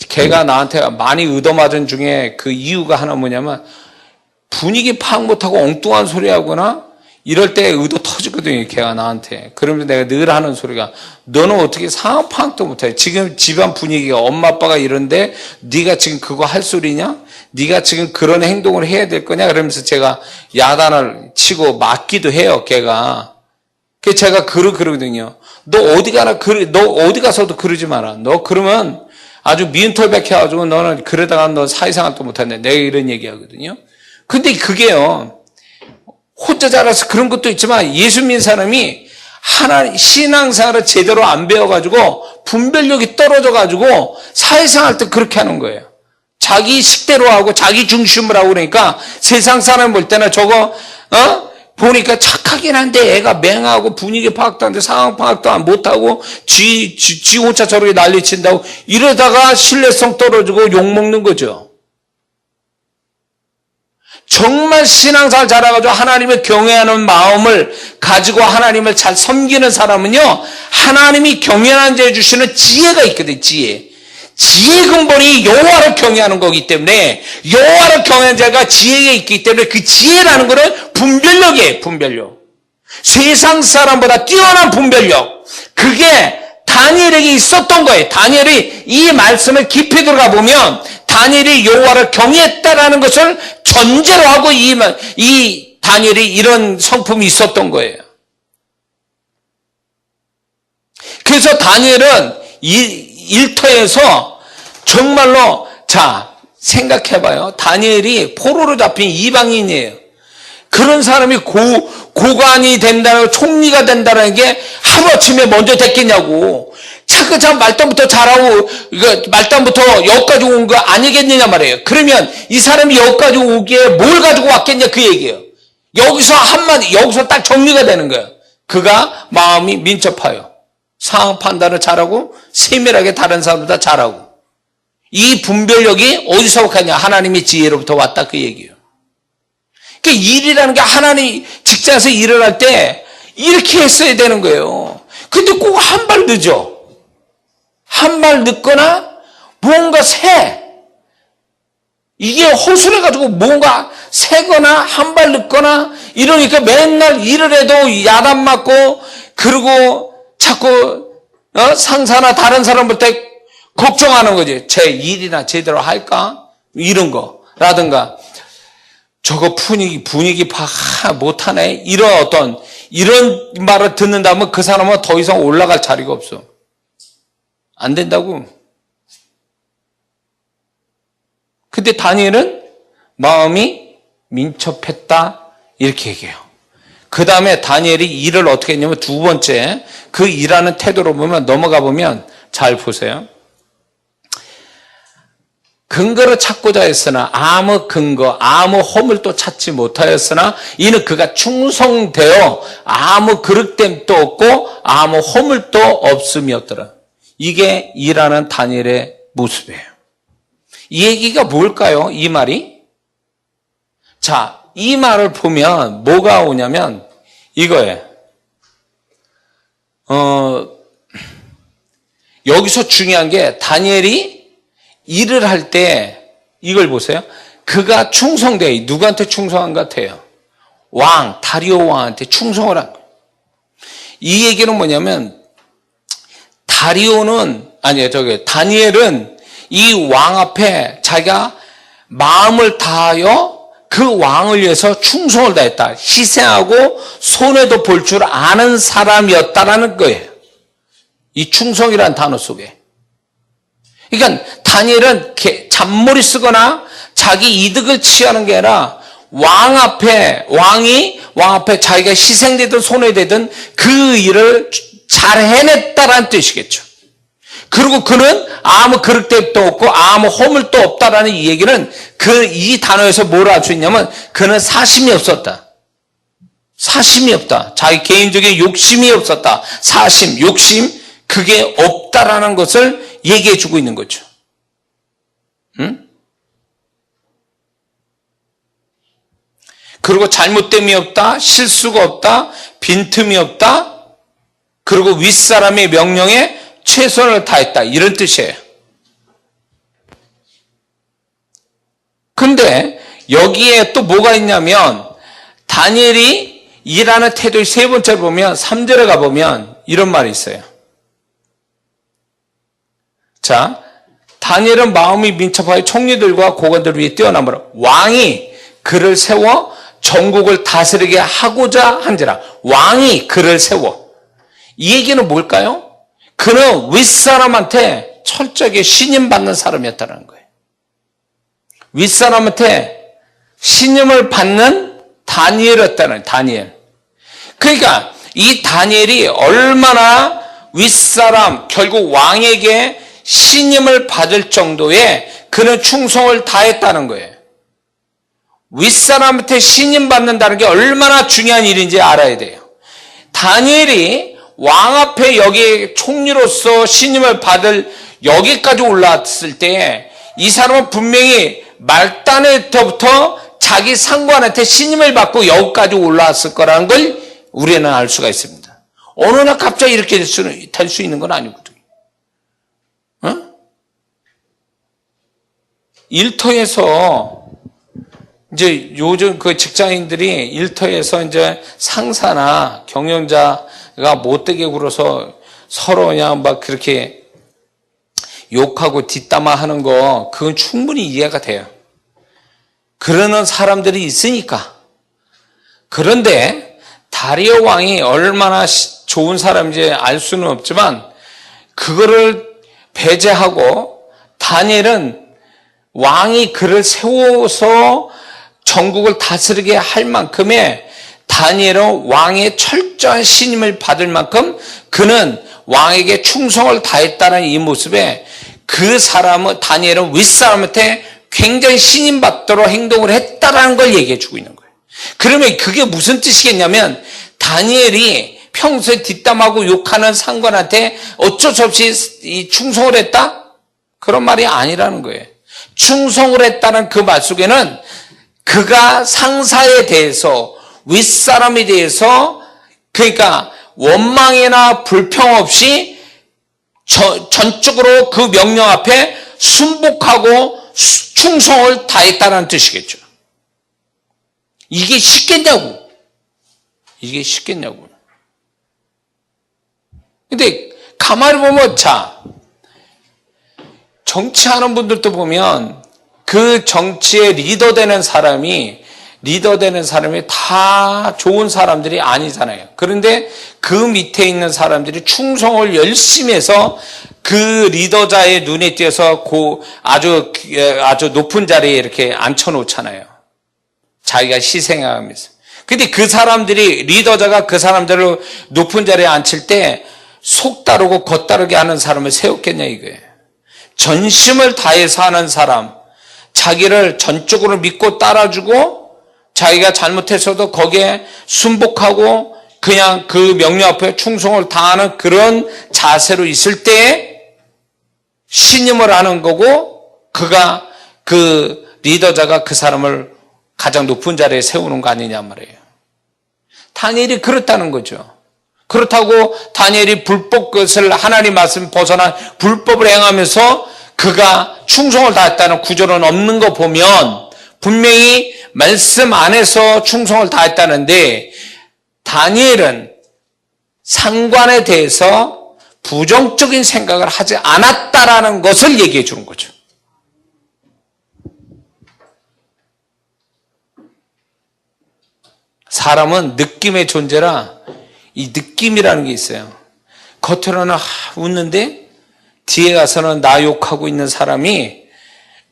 걔가 나한테 많이 얻어맞은 중에 그 이유가 하나 뭐냐면 분위기 파악 못하고 엉뚱한 소리 하거나 이럴 때 의도 터지거든요. 걔가 나한테. 그러면서 내가 늘 하는 소리가 너는 어떻게 상황 파악도 못해. 지금 집안 분위기가 엄마 아빠가 이런데 네가 지금 그거 할 소리냐? 네가 지금 그런 행동을 해야 될 거냐? 그러면서 제가 야단을 치고 맞기도 해요. 걔가. 그래서 제가 그러거든요. 너 어디 가서도 그러지 마라. 너 그러면 아주 미운털백해가지고 너는 그러다가 너 사회생활도 못하네. 내가 이런 얘기하거든요. 근데 그게요. 혼자 자라서 그런 것도 있지만 예수 믿는 사람이 하나님 신앙생활을 제대로 안 배워가지고 분별력이 떨어져가지고 사회생활 때 그렇게 하는 거예요. 자기 식대로 하고 자기 중심으로 하고 그러니까 세상 사람 볼 때는 저거 보니까 착하긴 한데 애가 맹하고 분위기 파악도 안 돼 상황 파악도 못하고 지 혼자 저렇게 난리친다고 이러다가 신뢰성 떨어지고 욕먹는 거죠. 정말 신앙생활 잘해가지고 하나님을 경외하는 마음을 가지고 하나님을 잘 섬기는 사람은요, 하나님이 경외하는 자에 주시는 지혜가 있거든요, 지혜. 지혜의 근본이 여호와를 경외하는 거기 때문에, 여호와를 경외하는 자가 지혜가 있기 때문에 그 지혜라는 거는 분별력이에요, 분별력. 세상 사람보다 뛰어난 분별력. 그게 다니엘에게 있었던 거예요. 다니엘이 이 말씀을 깊이 들어가 보면 다니엘이 여호와를 경외했다라는 것을 전제로 하고 이 다니엘이 이런 성품이 있었던 거예요. 그래서 다니엘은 일터에서 정말로 자 생각해봐요. 다니엘이 포로로 잡힌 이방인이에요. 그런 사람이 고관이 된다는 총리가 된다는 게 하루아침에 먼저 됐겠냐고. 차근차근 말단부터 잘하고 말단부터 여기까지 온 거 아니겠느냐 말이에요. 그러면 이 사람이 여기까지 오기에 뭘 가지고 왔겠냐 그 얘기예요. 여기서 한마디 여기서 딱 정리가 되는 거예요. 그가 마음이 민첩하여 상황 판단을 잘하고 세밀하게 다른 사람보다 잘하고 이 분별력이 어디서 왔냐 하나님의 지혜로부터 왔다 그 얘기예요. 그러니까 일이라는 게 하나님 직장에서 일을 할 때 이렇게 했어야 되는 거예요. 근데 꼭 한 발 늦어. 한 발 늦거나 뭔가 새. 이게 허술해가지고 뭔가 새거나 한 발 늦거나 이러니까 맨날 일을 해도 야단 맞고 그리고 자꾸 상사나 다른 사람부터 걱정하는 거지. 제 일이나 제대로 할까? 이런 거라든가 저거 분위기 파악 못하네. 이런 말을 듣는다면 그 사람은 더 이상 올라갈 자리가 없어. 안 된다고. 근데 다니엘은 마음이 민첩했다 이렇게 얘기해요. 그 다음에 다니엘이 일을 어떻게 했냐면 두 번째 그 일하는 태도로 보면 넘어가 보면 잘 보세요. 근거를 찾고자 했으나 아무 근거, 아무 허물도 찾지 못하였으나 이는 그가 충성되어 아무 그릇됨도 없고 아무 허물도 없음이었더라. 이게 일하는 다니엘의 모습이에요. 이 얘기가 뭘까요? 이 말이? 자, 이 말을 보면 뭐가 오냐면 이거예요. 여기서 중요한 게 다니엘이 일을 할 때 이걸 보세요. 그가 충성돼요. 누구한테 충성한 것 같아요? 왕, 다리오 왕한테 충성을 한 거예요. 이 얘기는 뭐냐면 다니엘은 이 왕 앞에 자기가 마음을 다하여 그 왕을 위해서 충성을 다했다. 희생하고 손해도 볼 줄 아는 사람이었다라는 거예요. 이 충성이라는 단어 속에. 그러니까 다니엘은 잔머리 쓰거나 자기 이득을 취하는 게 아니라 왕 앞에 자기가 희생되든 손해되든 그 일을 잘 해냈다라는 뜻이겠죠. 그리고 그는 아무 그릇됨도 없고 아무 허물도 없다라는 이 얘기는 이 단어에서 뭘 알 수 있냐면 그는 사심이 없었다. 사심이 없다. 자기 개인적인 욕심이 없었다. 사심, 욕심 그게 없다라는 것을 얘기해 주고 있는 거죠. 응? 그리고 잘못됨이 없다, 실수가 없다, 빈틈이 없다, 그리고 윗사람의 명령에 최선을 다했다. 이런 뜻이에요. 근데 여기에 또 뭐가 있냐면 다니엘이 일하는 태도의 세 번째로 보면 3절에 가보면 이런 말이 있어요. 자, 다니엘은 마음이 민첩하여 총리들과 고관들 위에 뛰어나므로 왕이 그를 세워 전국을 다스리게 하고자 한지라. 왕이 그를 세워. 이 얘기는 뭘까요? 그는 윗사람한테 철저하게 신임받는 사람이었다는 거예요. 윗사람한테 신임을 받는 다니엘이었다는, 다니엘. 그러니까 이 다니엘이 얼마나 윗사람, 결국 왕에게 신임을 받을 정도의 그는 충성을 다했다는 거예요. 윗사람한테 신임받는다는 게 얼마나 중요한 일인지 알아야 돼요. 다니엘이 왕 앞에 여기 총리로서 신임을 받을 여기까지 올라왔을 때 이 사람은 분명히 말단에 때부터 자기 상관한테 신임을 받고 여기까지 올라왔을 거라는 걸 우리는 알 수가 있습니다. 어느 날 갑자기 이렇게 될 수 있는 건 아니거든요. 일터에서 이제 요즘 그 직장인들이 일터에서 이제 상사나 경영자가 못되게 굴어서 서로 그냥 막 그렇게 욕하고 뒷담화 하는 거, 그건 충분히 이해가 돼요. 그러는 사람들이 있으니까. 그런데 다리오 왕이 얼마나 좋은 사람인지 알 수는 없지만 그거를 배제하고 다니엘은 왕이 그를 세워서 전국을 다스리게 할 만큼의 다니엘은 왕의 철저한 신임을 받을 만큼 그는 왕에게 충성을 다했다는 이 모습에 그 사람은, 다니엘은 윗사람한테 굉장히 신임받도록 행동을 했다라는 걸 얘기해 주고 있는 거예요. 그러면 그게 무슨 뜻이겠냐면 다니엘이 평소에 뒷담하고 욕하는 상관한테 어쩔 수 없이 충성을 했다? 그런 말이 아니라는 거예요. 충성을 했다는 그 말 속에는 그가 상사에 대해서, 윗사람에 대해서, 그러니까 원망이나 불평 없이 전적으로 그 명령 앞에 순복하고 충성을 다했다는 뜻이겠죠. 이게 쉽겠냐고. 이게 쉽겠냐고. 근데 가만히 보면, 자, 정치하는 분들도 보면 그 정치의 리더 되는 사람이 다 좋은 사람들이 아니잖아요. 그런데 그 밑에 있는 사람들이 충성을 열심히 해서 그 리더자의 눈에 띄어서 아주 높은 자리에 이렇게 앉혀놓잖아요. 자기가 희생하면서. 근데 그 사람들이, 리더자가 그 사람들을 높은 자리에 앉힐 때 속 다르고 겉 다르게 하는 사람을 세웠겠냐 이거예요. 전심을 다해서 하는 사람, 자기를 전적으로 믿고 따라주고 자기가 잘못했어도 거기에 순복하고 그냥 그 명령 앞에 충성을 다하는 그런 자세로 있을 때 신임을 하는 거고, 그가 그 리더자가 그 사람을 가장 높은 자리에 세우는 거 아니냐 말이에요. 다니엘이 그렇다는 거죠. 그렇다고 다니엘이 불법 것을, 하나님 말씀 벗어난 불법을 행하면서 그가 충성을 다했다는 구절은 없는 거 보면 분명히 말씀 안에서 충성을 다했다는데, 다니엘은 상관에 대해서 부정적인 생각을 하지 않았다라는 것을 얘기해 주는 거죠. 사람은 느낌의 존재라 이 느낌이라는 게 있어요. 겉으로는 웃는데 뒤에 가서는 나 욕하고 있는 사람이,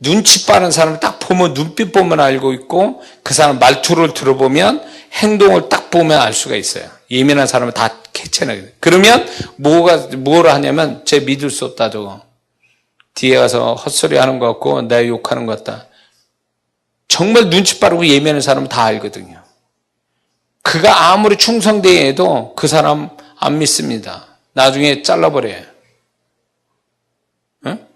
눈치 빠른 사람을 딱 보면, 눈빛 보면 알고 있고, 그 사람 말투를 들어보면, 행동을 딱 보면 알 수가 있어요. 예민한 사람은 다 캐치해내거든요. 그러면 뭐를 하냐면, 쟤 믿을 수 없다 저거. 뒤에 가서 헛소리 하는 것 같고 나 욕하는 것 같다. 정말 눈치 빠르고 예민한 사람은 다 알거든요. 그가 아무리 충성되어도 그 사람 안 믿습니다. 나중에 잘라버려요. 응?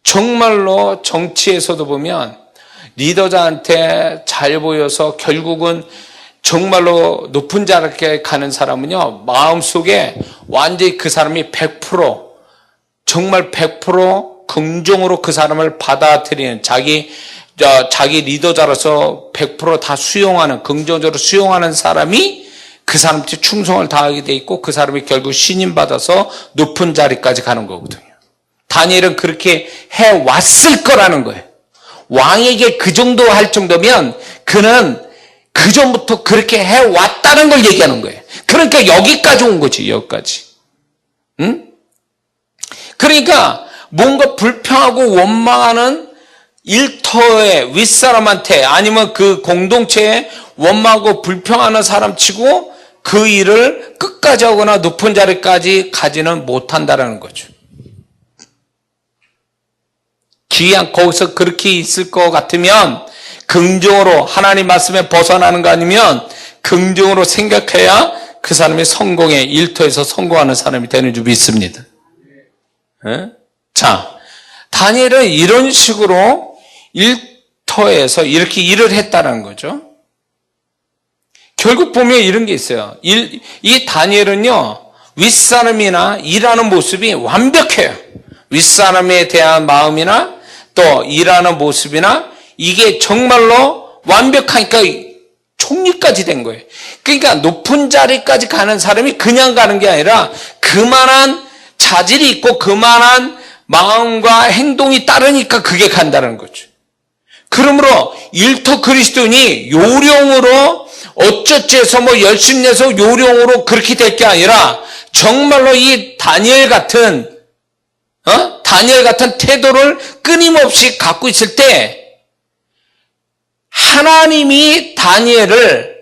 정말로 정치에서도 보면 리더자한테 잘 보여서 결국은 정말로 높은 자리에 가는 사람은요, 마음속에 완전히 그 사람이 100% 정말 100% 긍정으로 그 사람을 받아들이는 자기 리더자로서 100% 다 수용하는, 긍정적으로 수용하는 사람이 그 사람한테 충성을 다하게 돼 있고 그 사람이 결국 신임받아서 높은 자리까지 가는 거거든요. 다니엘은 그렇게 해왔을 거라는 거예요. 왕에게 그 정도 할 정도면 그는 그 전부터 그렇게 해왔다는 걸 얘기하는 거예요. 그러니까 여기까지 온 거지, 여기까지. 응? 그러니까 뭔가 불평하고 원망하는 일터의 윗사람한테 아니면 그 공동체에 원망하고 불평하는 사람 치고 그 일을 끝까지 하거나 높은 자리까지 가지는 못한다는 거죠. 기왕 거기서 그렇게 있을 것 같으면 긍정으로 하나님 말씀에 벗어나는 거 아니면 긍정으로 생각해야 그 사람이 성공의 일터에서 성공하는 사람이 되는 줄 믿습니다. 네? 자, 다니엘은 이런 식으로 일터에서 이렇게 일을 했다는 거죠. 결국 보면 이런 게 있어요. 이 다니엘은요, 윗사람이나 일하는 모습이 완벽해요. 윗사람에 대한 마음이나 또 일하는 모습이나 이게 정말로 완벽하니까 총리까지 된 거예요. 그러니까 높은 자리까지 가는 사람이 그냥 가는 게 아니라 그만한 자질이 있고 그만한 마음과 행동이 따르니까 그게 간다는 거죠. 그러므로 일터 그리스도인이 요령으로 어쩌지해서 열심히 내서 요령으로 그렇게 될 게 아니라 정말로 이 다니엘 같은 태도를 끊임없이 갖고 있을 때 하나님이 다니엘을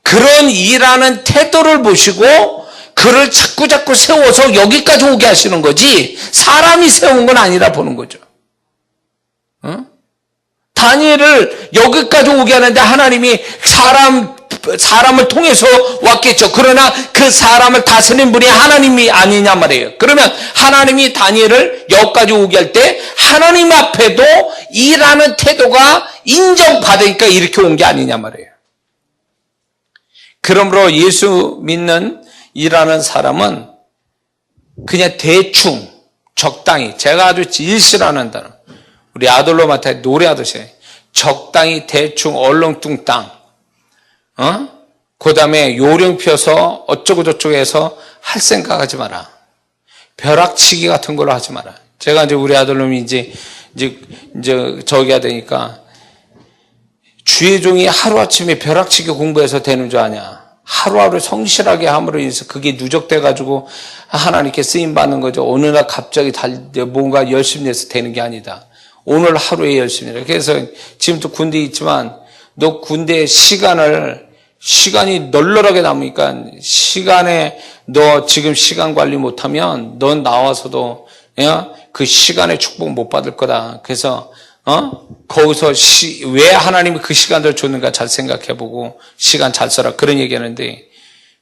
그런 일하는 태도를 보시고 그를 자꾸 세워서 여기까지 오게 하시는 거지 사람이 세운 건 아니라 보는 거죠. 다니엘을 여기까지 오게 하는데 하나님이 사람을 통해서 왔겠죠. 그러나 그 사람을 다스리는 분이 하나님이 아니냐 말이에요. 그러면 하나님이 다니엘을 여기까지 오게 할 때 하나님 앞에도 일하는 태도가 인정받으니까 이렇게 온 게 아니냐 말이에요. 그러므로 예수 믿는 일하는 사람은 그냥 대충 적당히, 제가 아주 제일 싫어하는 단어, 우리 아들로마한테 노래하듯이 적당히 대충 얼렁뚱땅 그 다음에 요령 펴서 어쩌고 저쩌고 해서 할 생각하지 마라. 벼락치기 같은 걸로 하지 마라. 제가 이제 우리 아들놈이 이제 저기가 되니까 주의 종이 하루아침에 벼락치기 공부해서 되는 줄 아냐. 하루하루 성실하게 함으로 인해서 그게 누적돼가지고 하나님께 쓰임받는 거죠. 어느 날 갑자기 뭔가 열심히 해서 되는 게 아니다. 오늘 하루에 열심히 해라. 그래서 지금도 군대에 있지만 너 군대 시간이 널널하게 남으니까 시간에 너 지금 시간 관리 못하면 넌 나와서도 그 시간의 축복 못 받을 거다. 그래서 거기서 왜 하나님이 그 시간을 줬는가 잘 생각해보고 시간 잘 써라 그런 얘기하는데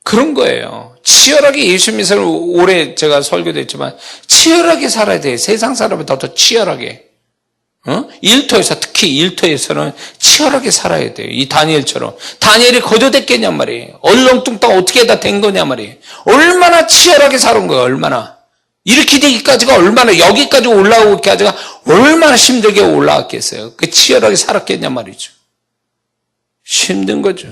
그런 거예요. 치열하게 예수 믿음을 오래 제가 설교도 했지만 치열하게 살아야 돼. 세상 사람보다 더 치열하게. 일터에서 특히 일터에서는 치열하게 살아야 돼요. 이 다니엘처럼. 다니엘이 거저됐겠냔 말이에요. 얼렁뚱땅 어떻게 다 된 거냐 말이에요. 얼마나 치열하게 살은 거예요. 얼마나. 이렇게 되기까지가 얼마나 여기까지 올라오기까지가 얼마나 힘들게 올라왔겠어요. 그 치열하게 살았겠냔 말이죠. 힘든 거죠.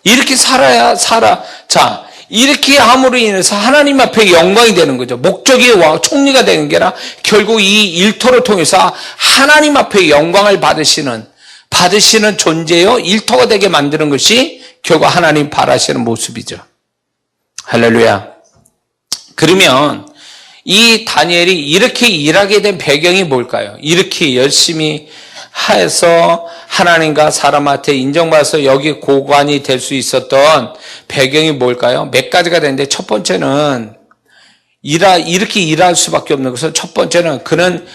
이렇게 살아. 자, 이렇게 함으로 인해서 하나님 앞에 영광이 되는 거죠. 목적이 총리가 되는 게 아니라 결국 이 일터를 통해서 하나님 앞에 영광을 받으시는 존재요. 일터가 되게 만드는 것이 결국 하나님 바라시는 모습이죠. 할렐루야. 그러면 이 다니엘이 이렇게 일하게 된 배경이 뭘까요? 이렇게 열심히 해서 하나님과 사람한테 인정받아서 여기 고관이 될 수 있었던 배경이 뭘까요? 몇 가지가 되는데 첫 번째는 이렇게 일할 수밖에 없는 것은 첫 번째는 그는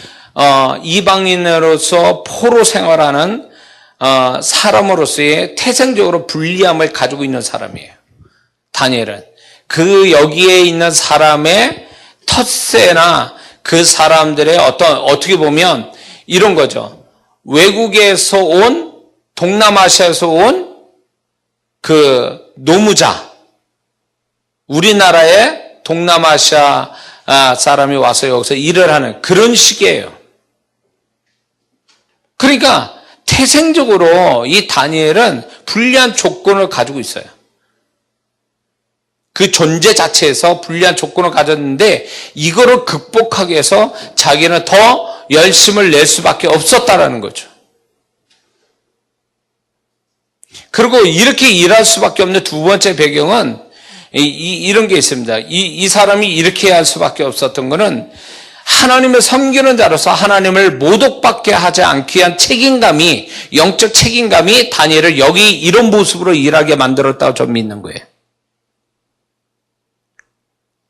이방인으로서 포로 생활하는 사람으로서의 태생적으로 불리함을 가지고 있는 사람이에요. 다니엘은 그 여기에 있는 사람의 텃세나 그 사람들의 어떻게 보면 이런 거죠. 외국에서 온, 동남아시아에서 온 그 노무자, 우리나라의 동남아시아 사람이 와서 여기서 일을 하는 그런 식이에요. 그러니까 태생적으로 이 다니엘은 불리한 조건을 가지고 있어요. 그 존재 자체에서 불리한 조건을 가졌는데 이거를 극복하기 위해서 자기는 더 열심을 낼 수밖에 없었다라는 거죠. 그리고 이렇게 일할 수밖에 없는 두 번째 배경은 이런 게 있습니다. 이 사람이 이렇게 할 수밖에 없었던 거는 하나님을 섬기는 자로서 하나님을 모독받게 하지 않기 위한 책임감이, 영적 책임감이 다니엘을 여기 이런 모습으로 일하게 만들었다고 좀 믿는 거예요.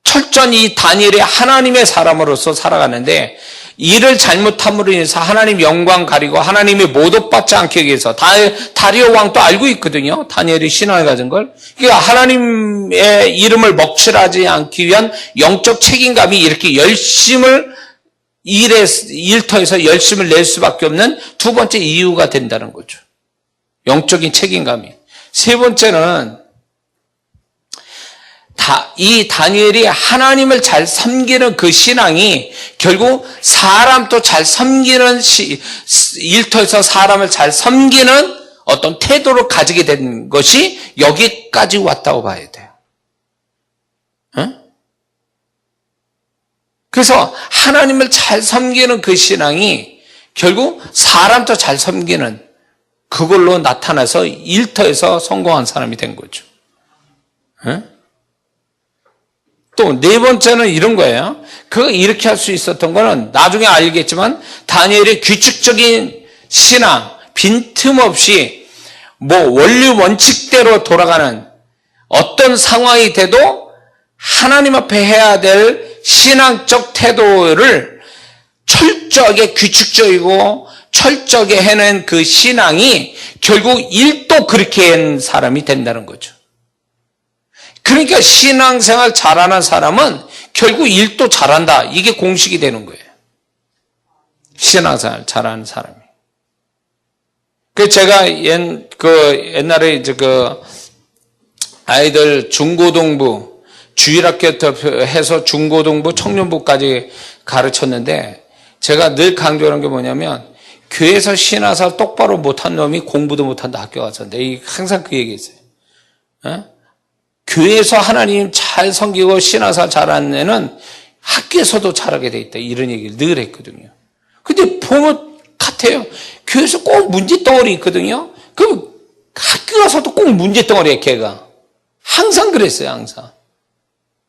철저히 다니엘이 하나님의 사람으로서 살아가는데 일을 잘못함으로 인해서 하나님 영광 가리고 하나님이 모독받지 않기 위해서 다리오 왕도 알고 있거든요. 다니엘이 신앙을 가진 걸. 그러니까 하나님의 이름을 먹칠하지 않기 위한 영적 책임감이 이렇게 일터에서 열심을 낼 수밖에 없는 두 번째 이유가 된다는 거죠. 영적인 책임감이. 세 번째는 이 다니엘이 하나님을 잘 섬기는 그 신앙이 결국 사람도 잘 섬기는 일터에서 사람을 잘 섬기는 어떤 태도를 가지게 된 것이 여기까지 왔다고 봐야 돼요. 응? 그래서 하나님을 잘 섬기는 그 신앙이 결국 사람도 잘 섬기는 그걸로 나타나서 일터에서 성공한 사람이 된 거죠. 응? 또 네 번째는 이런 거예요. 이렇게 할 수 있었던 거는 나중에 알겠지만 다니엘의 규칙적인 신앙, 빈틈없이 원리 원칙대로 돌아가는 어떤 상황이 돼도 하나님 앞에 해야 될 신앙적 태도를 철저하게 규칙적이고 철저하게 해낸 그 신앙이 결국 일도 그렇게 한 사람이 된다는 거죠. 그러니까 신앙생활 잘하는 사람은 결국 일도 잘한다. 이게 공식이 되는 거예요. 신앙생활 잘하는 사람이. 제가 옛날에 아이들 중고등부, 주일학교부터 해서 중고등부, 청년부까지 가르쳤는데 제가 늘 강조하는 게 뭐냐면 교회에서 신앙생활 똑바로 못한 놈이 공부도 못한다 학교 가서. 내가 항상 그 얘기했어요. 교회에서 하나님 잘 섬기고 신앙생활 잘하는 애는 학교에서도 잘하게 돼 있다. 이런 얘기를 늘 했거든요. 근데 보면 같아요. 교회에서 꼭 문제덩어리 있거든요. 그럼 학교 가서도 꼭 문제덩어리야, 걔가. 항상 그랬어요, 항상.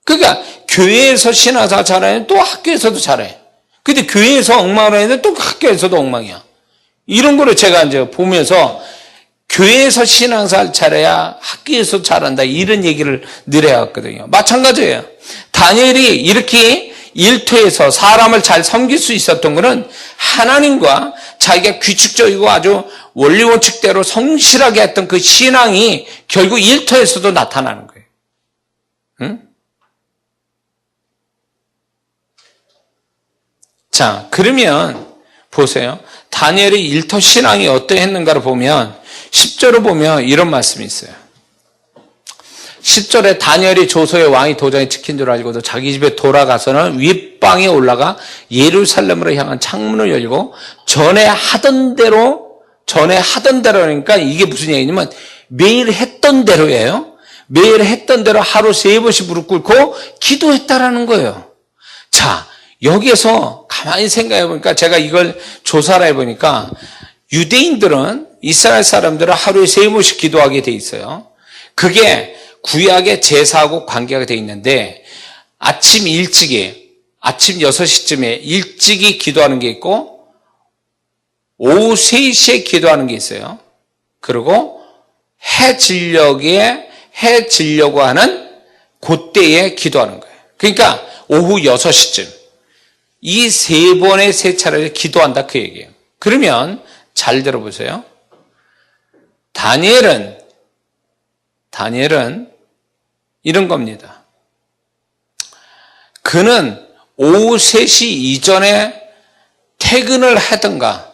그러니까 교회에서 신앙생활 잘하는 또 학교에서도 잘해. 근데 교회에서 엉망을 하는데 또 학교에서도 엉망이야. 이런 거를 제가 이제 보면서 교회에서 신앙생활 잘해야 학교에서 잘한다. 이런 얘기를 늘 해왔거든요. 마찬가지예요. 다니엘이 이렇게 일터에서 사람을 잘 섬길 수 있었던 것은 하나님과 자기가 규칙적이고 아주 원리 원칙대로 성실하게 했던 그 신앙이 결국 일터에서도 나타나는 거예요. 응? 자, 그러면 보세요. 다니엘의 일터 신앙이 어떠했는가를 보면 10절을 보면 이런 말씀이 있어요. 10절에 다니엘이 조서의 왕이 도장에 찍힌 줄 알고도 자기 집에 돌아가서는 윗방에 올라가 예루살렘으로 향한 창문을 열고 전에 하던 대로니까 이게 무슨 얘기냐면 매일 했던 대로예요. 매일 했던 대로 하루 3번씩 무릎 꿇고 기도했다라는 거예요. 자, 여기에서 가만히 생각해 보니까 제가 이걸 조사를 해보니까 유대인들은 이스라엘 사람들은 하루에 3번씩 기도하게 돼 있어요. 그게 구약의 제사하고 관계가 돼 있는데 아침 6시쯤에 일찍이 기도하는 게 있고 오후 3시에 기도하는 게 있어요. 그리고 해 지려고 하는 그때에 기도하는 거예요. 그러니까 오후 6시쯤 이 3번의 3차례를 기도한다 그 얘기예요. 그러면 잘 들어보세요. 다니엘은 이런 겁니다. 그는 오후 3시 이전에 퇴근을 하든가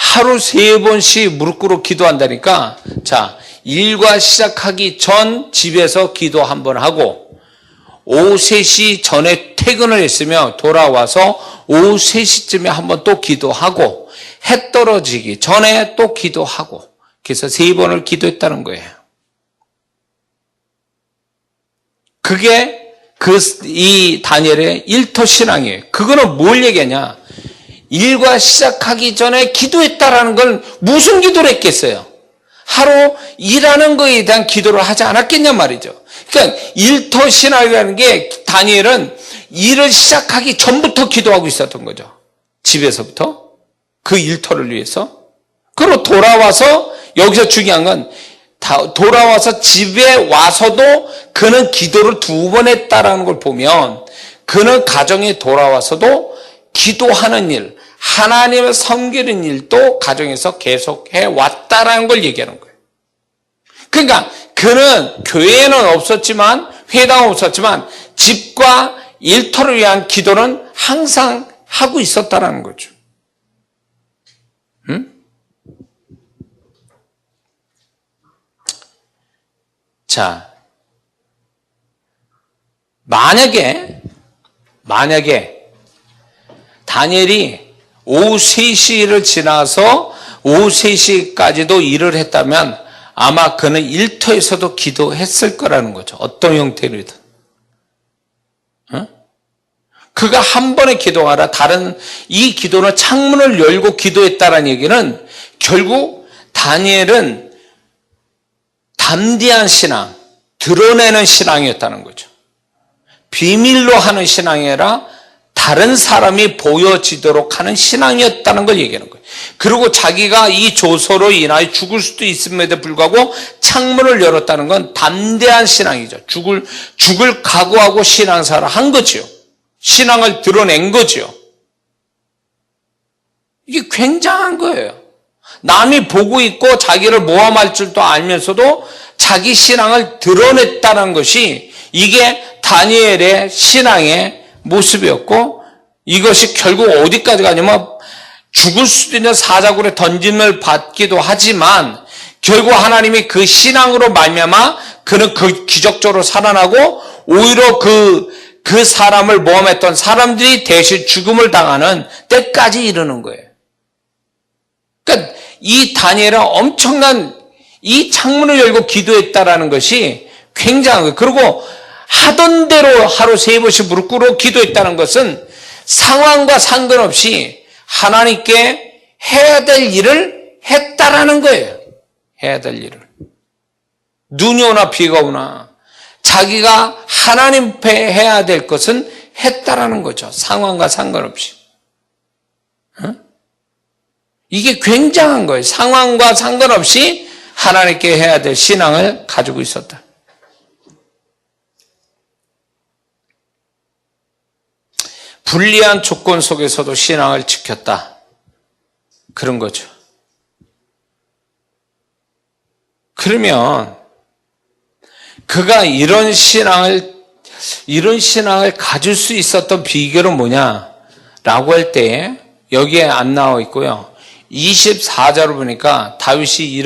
하루 3번씩 무릎 꿇어 기도한다니까. 자, 일과 시작하기 전 집에서 기도 한번 하고, 오후 3시 전에 퇴근을 했으면 돌아와서 오후 3시쯤에 한번 또 기도하고, 해 떨어지기 전에 또 기도하고, 그래서 3번을 기도했다는 거예요. 그게 이 다니엘의 일터 신앙이에요. 그거는 뭘 얘기하냐? 일과 시작하기 전에 기도했다라는 걸 무슨 기도를 했겠어요? 하루 일하는 거에 대한 기도를 하지 않았겠냐 말이죠. 그러니까 일터 신앙이라는 게 다니엘은 일을 시작하기 전부터 기도하고 있었던 거죠. 집에서부터 그 일터를 위해서. 그리고 돌아와서 여기서 중요한 건 돌아와서 집에 와서도 그는 기도를 2번 했다라는 걸 보면 그는 가정에 돌아와서도 기도하는 일, 하나님을 섬기는 일도 가정에서 계속해 왔다라는 걸 얘기하는 거예요. 그러니까 그는 교회에는 없었지만, 회당은 없었지만 집과 일터를 위한 기도는 항상 하고 있었다라는 거죠. 자, 만약에 다니엘이 오후 3시를 지나서 오후 3시까지도 일을 했다면 아마 그는 일터에서도 기도했을 거라는 거죠. 어떤 형태로든. 그가 한 번의 기도가 아니라 다른 이 기도는 창문을 열고 기도했다는 얘기는 결국 다니엘은 담대한 신앙, 드러내는 신앙이었다는 거죠. 비밀로 하는 신앙이 아니라 다른 사람이 보여지도록 하는 신앙이었다는 걸 얘기하는 거예요. 그리고 자기가 이 조소로 인하여 죽을 수도 있음에도 불구하고 창문을 열었다는 건 담대한 신앙이죠. 죽을 각오하고 신앙생활을 한 거죠. 신앙을 드러낸 거죠. 이게 굉장한 거예요. 남이 보고 있고 자기를 모함할 줄도 알면서도 자기 신앙을 드러냈다는 것이 이게 다니엘의 신앙의 모습이었고, 이것이 결국 어디까지 가냐면 죽을 수도 있는 사자굴에 던짐을 받기도 하지만 결국 하나님이 그 신앙으로 말미암아 그는 그 기적적으로 살아나고 오히려 그 사람을 모함했던 사람들이 대신 죽음을 당하는 때까지 이르는 거예요. 그러니까 이 다니엘은 엄청난 이 창문을 열고 기도했다라는 것이 굉장한 거예요. 그리고 하던 대로 하루 3번씩 무릎 꿇어 기도했다는 것은 상황과 상관없이 하나님께 해야 될 일을 했다라는 거예요. 해야 될 일을. 눈이 오나 비가 오나 자기가 하나님 앞에 해야 될 것은 했다라는 거죠. 상황과 상관없이. 이게 굉장한 거예요. 상황과 상관없이 하나님께 해야 될 신앙을 가지고 있었다. 불리한 조건 속에서도 신앙을 지켰다. 그런 거죠. 그러면 그가 이런 신앙을 가질 수 있었던 비결은 뭐냐라고 할 때 여기에 안 나와 있고요. 24절을 보니까 다윗이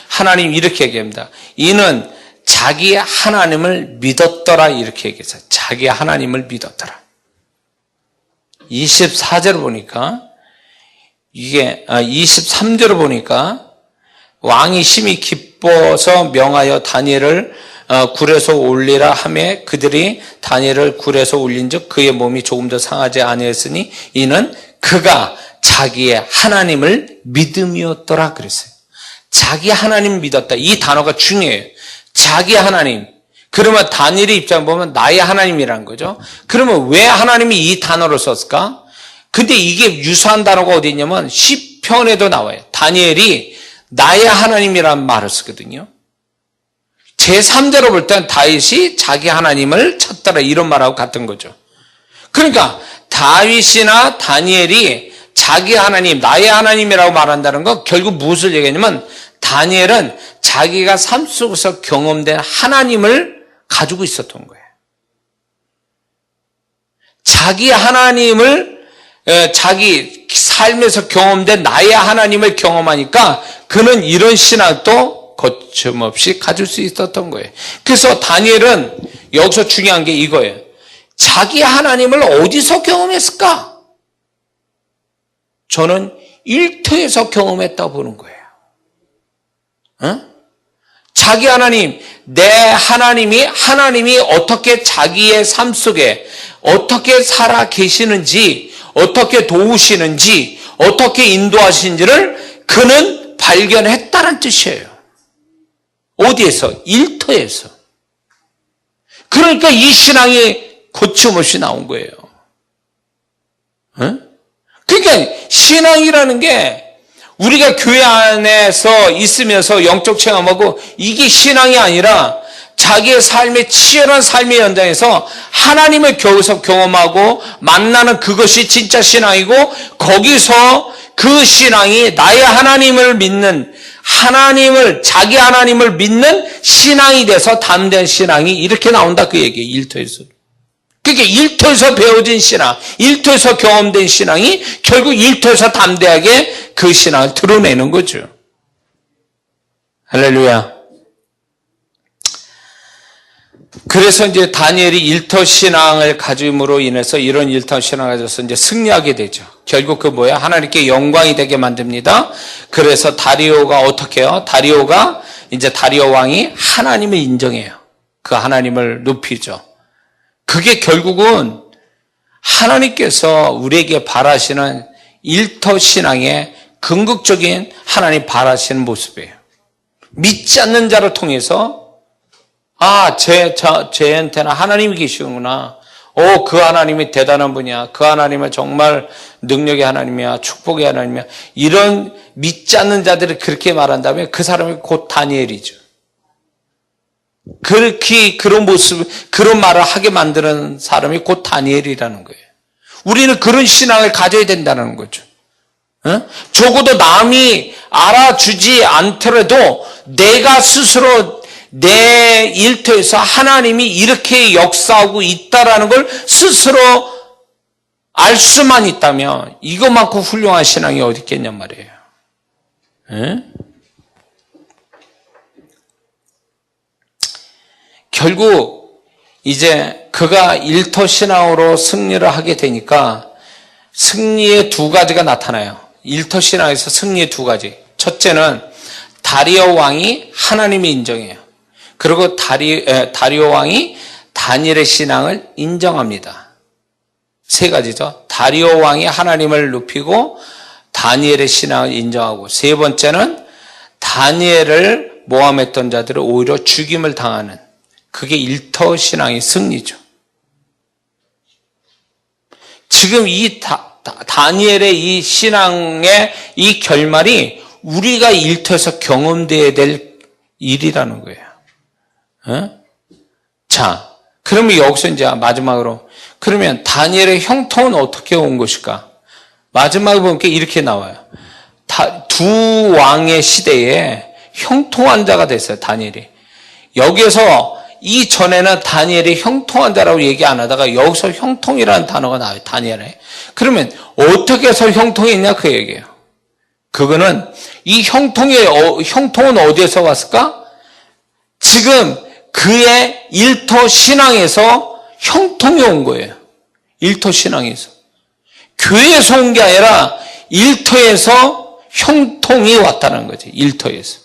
하나님 이렇게 얘기합니다. 이는 자기 하나님을 믿었더라 이렇게 얘기했어요. 자기 하나님을 믿었더라. 24절을 보니까 이게 23절을 보니까 왕이 심히 기뻐서 명하여 다니엘을 굴에서 올리라 하매 그들이 다니엘을 굴에서 올린즉 그의 몸이 조금 더 상하지 아니했으니 이는 그가 자기의 하나님을 믿음이었더라 그랬어요. 자기 하나님 믿었다. 이 단어가 중요해요. 자기 하나님. 그러면 다니엘의 입장 보면 나의 하나님이라는 거죠. 그러면 왜 하나님이 이 단어를 썼을까? 근데 이게 유사한 단어가 어디 있냐면 시편에도 나와요. 다니엘이 나의 하나님이라는 말을 쓰거든요. 제3대로 볼 땐 다윗이 자기 하나님을 찾더라 이런 말하고 같은 거죠. 그러니까 다윗이나 다니엘이 자기 하나님, 나의 하나님이라고 말한다는 건 결국 무엇을 얘기하냐면 다니엘은 자기가 삶 속에서 경험된 하나님을 가지고 있었던 거예요. 자기 하나님을 자기 삶에서 경험된 나의 하나님을 경험하니까 그는 이런 신앙도 거침없이 가질 수 있었던 거예요. 그래서 다니엘은 여기서 중요한 게 이거예요. 자기 하나님을 어디서 경험했을까? 저는 일터에서 경험했다고 보는 거예요. 자기 하나님, 내 하나님이 어떻게 자기의 삶 속에 어떻게 살아 계시는지, 어떻게 도우시는지, 어떻게 인도하시는지를 그는 발견했다는 뜻이에요. 어디에서? 일터에서. 그러니까 이 신앙이 거침없이 나온 거예요. 그러니까 신앙이라는 게 우리가 교회 안에서 있으면서 영적 체험하고 이게 신앙이 아니라 자기의 삶의 치열한 삶의 현장에서 하나님을 겨우서 경험하고 만나는 그것이 진짜 신앙이고 거기서 그 신앙이 나의 하나님을 믿는 자기 하나님을 믿는 신앙이 돼서 담대한 신앙이 이렇게 나온다 그 얘기예요. 일터에서. 그게 일터에서 배워진 신앙, 일터에서 경험된 신앙이 결국 일터에서 담대하게 그 신앙을 드러내는 거죠. 할렐루야. 그래서 이제 다니엘이 일터 신앙을 가짐으로 인해서 이런 일터 신앙을 가져서 이제 승리하게 되죠. 결국 그 뭐야? 하나님께 영광이 되게 만듭니다. 그래서 다리오가 어떻게 해요? 다리오 왕이 하나님을 인정해요. 그 하나님을 높이죠. 그게 결국은 하나님께서 우리에게 바라시는 일터 신앙의 궁극적인 하나님 바라시는 모습이에요. 믿지 않는 자를 통해서 쟤한테는 하나님이 계시구나. 그 하나님이 대단한 분이야. 그 하나님은 정말 능력의 하나님이야. 축복의 하나님이야. 이런 믿지 않는 자들이 그렇게 말한다면 그 사람이 곧 다니엘이죠. 그렇게 그런 모습, 그런 말을 하게 만드는 사람이 곧 다니엘이라는 거예요. 우리는 그런 신앙을 가져야 된다는 거죠. 적어도 남이 알아주지 않더라도 내가 스스로 내 일터에서 하나님이 이렇게 역사하고 있다라는 걸 스스로 알 수만 있다면 이것만큼 훌륭한 신앙이 어디 있겠냔 말이에요. 결국 이제 그가 일터 신앙으로 승리를 하게 되니까 승리의 두 가지가 나타나요. 일터 신앙에서 승리의 두 가지. 첫째는 다리오 왕이 하나님을 인정해요. 그리고 다리오 왕이 다니엘의 신앙을 인정합니다. 세 가지죠. 다리오 왕이 하나님을 높이고 다니엘의 신앙을 인정하고, 세 번째는 다니엘을 모함했던 자들을 오히려 죽임을 당하는, 그게 일터 신앙의 승리죠. 지금 이 다니엘의 이 신앙의 이 결말이 우리가 일터에서 경험되어야 될 일이라는 거예요. 자, 그러면 여기서 이제 마지막으로, 그러면 다니엘의 형통은 어떻게 온 것일까? 마지막에 보니까 이렇게 나와요. 두 왕의 시대에 형통한 자가 됐어요, 다니엘이. 여기에서 이전에는 다니엘이 형통한 자라고 얘기 안 하다가 여기서 형통이라는 단어가 나와요, 다니엘에. 그러면 어떻게 해서 형통했냐 그 얘기예요. 그거는 이 형통은 어디에서 왔을까? 지금 그의 일터 신앙에서 형통이 온 거예요. 일터 신앙에서. 교회에서 온 게 아니라 일터에서 형통이 왔다는 거지. 일터에서.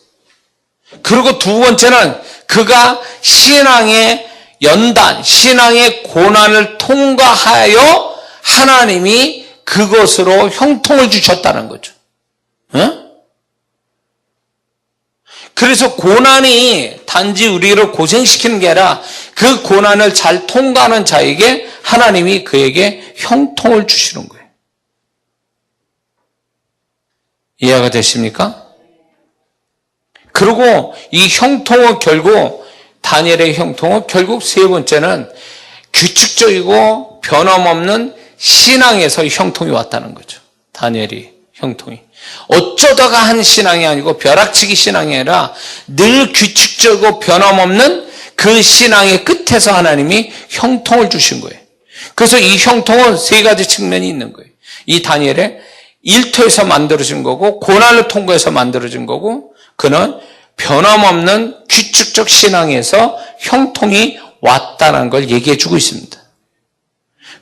그리고 두 번째는 그가 신앙의 연단, 신앙의 고난을 통과하여 하나님이 그것으로 형통을 주셨다는 거죠. 그래서 고난이 단지 우리를 고생시키는 게 아니라 그 고난을 잘 통과하는 자에게 하나님이 그에게 형통을 주시는 거예요. 이해가 되십니까? 그리고 이 형통은 결국, 다니엘의 형통은 결국 세 번째는 규칙적이고 변함없는 신앙에서 형통이 왔다는 거죠. 다니엘이 형통이. 어쩌다가 한 신앙이 아니고 벼락치기 신앙이 아니라 늘 규칙적이고 변함없는 그 신앙의 끝에서 하나님이 형통을 주신 거예요. 그래서 이 형통은 세 가지 측면이 있는 거예요. 이 다니엘의 일터에서 만들어진 거고 고난을 통과해서 만들어진 거고 그는 변함없는 규칙적 신앙에서 형통이 왔다는 걸 얘기해 주고 있습니다.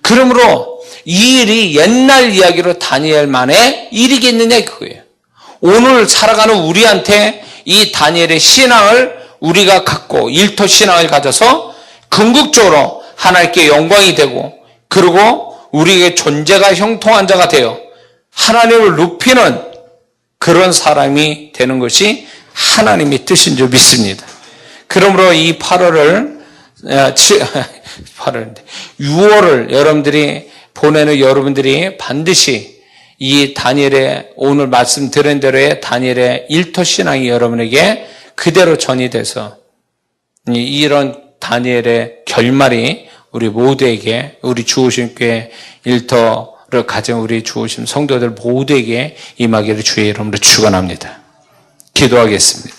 그러므로 이 일이 옛날 이야기로 다니엘만의 일이겠느냐 그거예요. 오늘 살아가는 우리한테 이 다니엘의 신앙을 우리가 갖고 일터 신앙을 가져서 궁극적으로 하나님께 영광이 되고 그리고 우리에게 존재가 형통한 자가 되어 하나님을 높이는 그런 사람이 되는 것이 하나님의 뜻인 줄 믿습니다. 그러므로 이 6월을 여러분들이 보내는 여러분들이 반드시 이 다니엘의 오늘 말씀 드린 대로의 다니엘의 일터 신앙이 여러분에게 그대로 전이돼서 이런 다니엘의 결말이 우리 모두에게 우리 주오심 교회 일터를 가진 우리 주오심 성도들 모두에게 임하기를 주의 이름으로 축원합니다. 기도하겠습니다.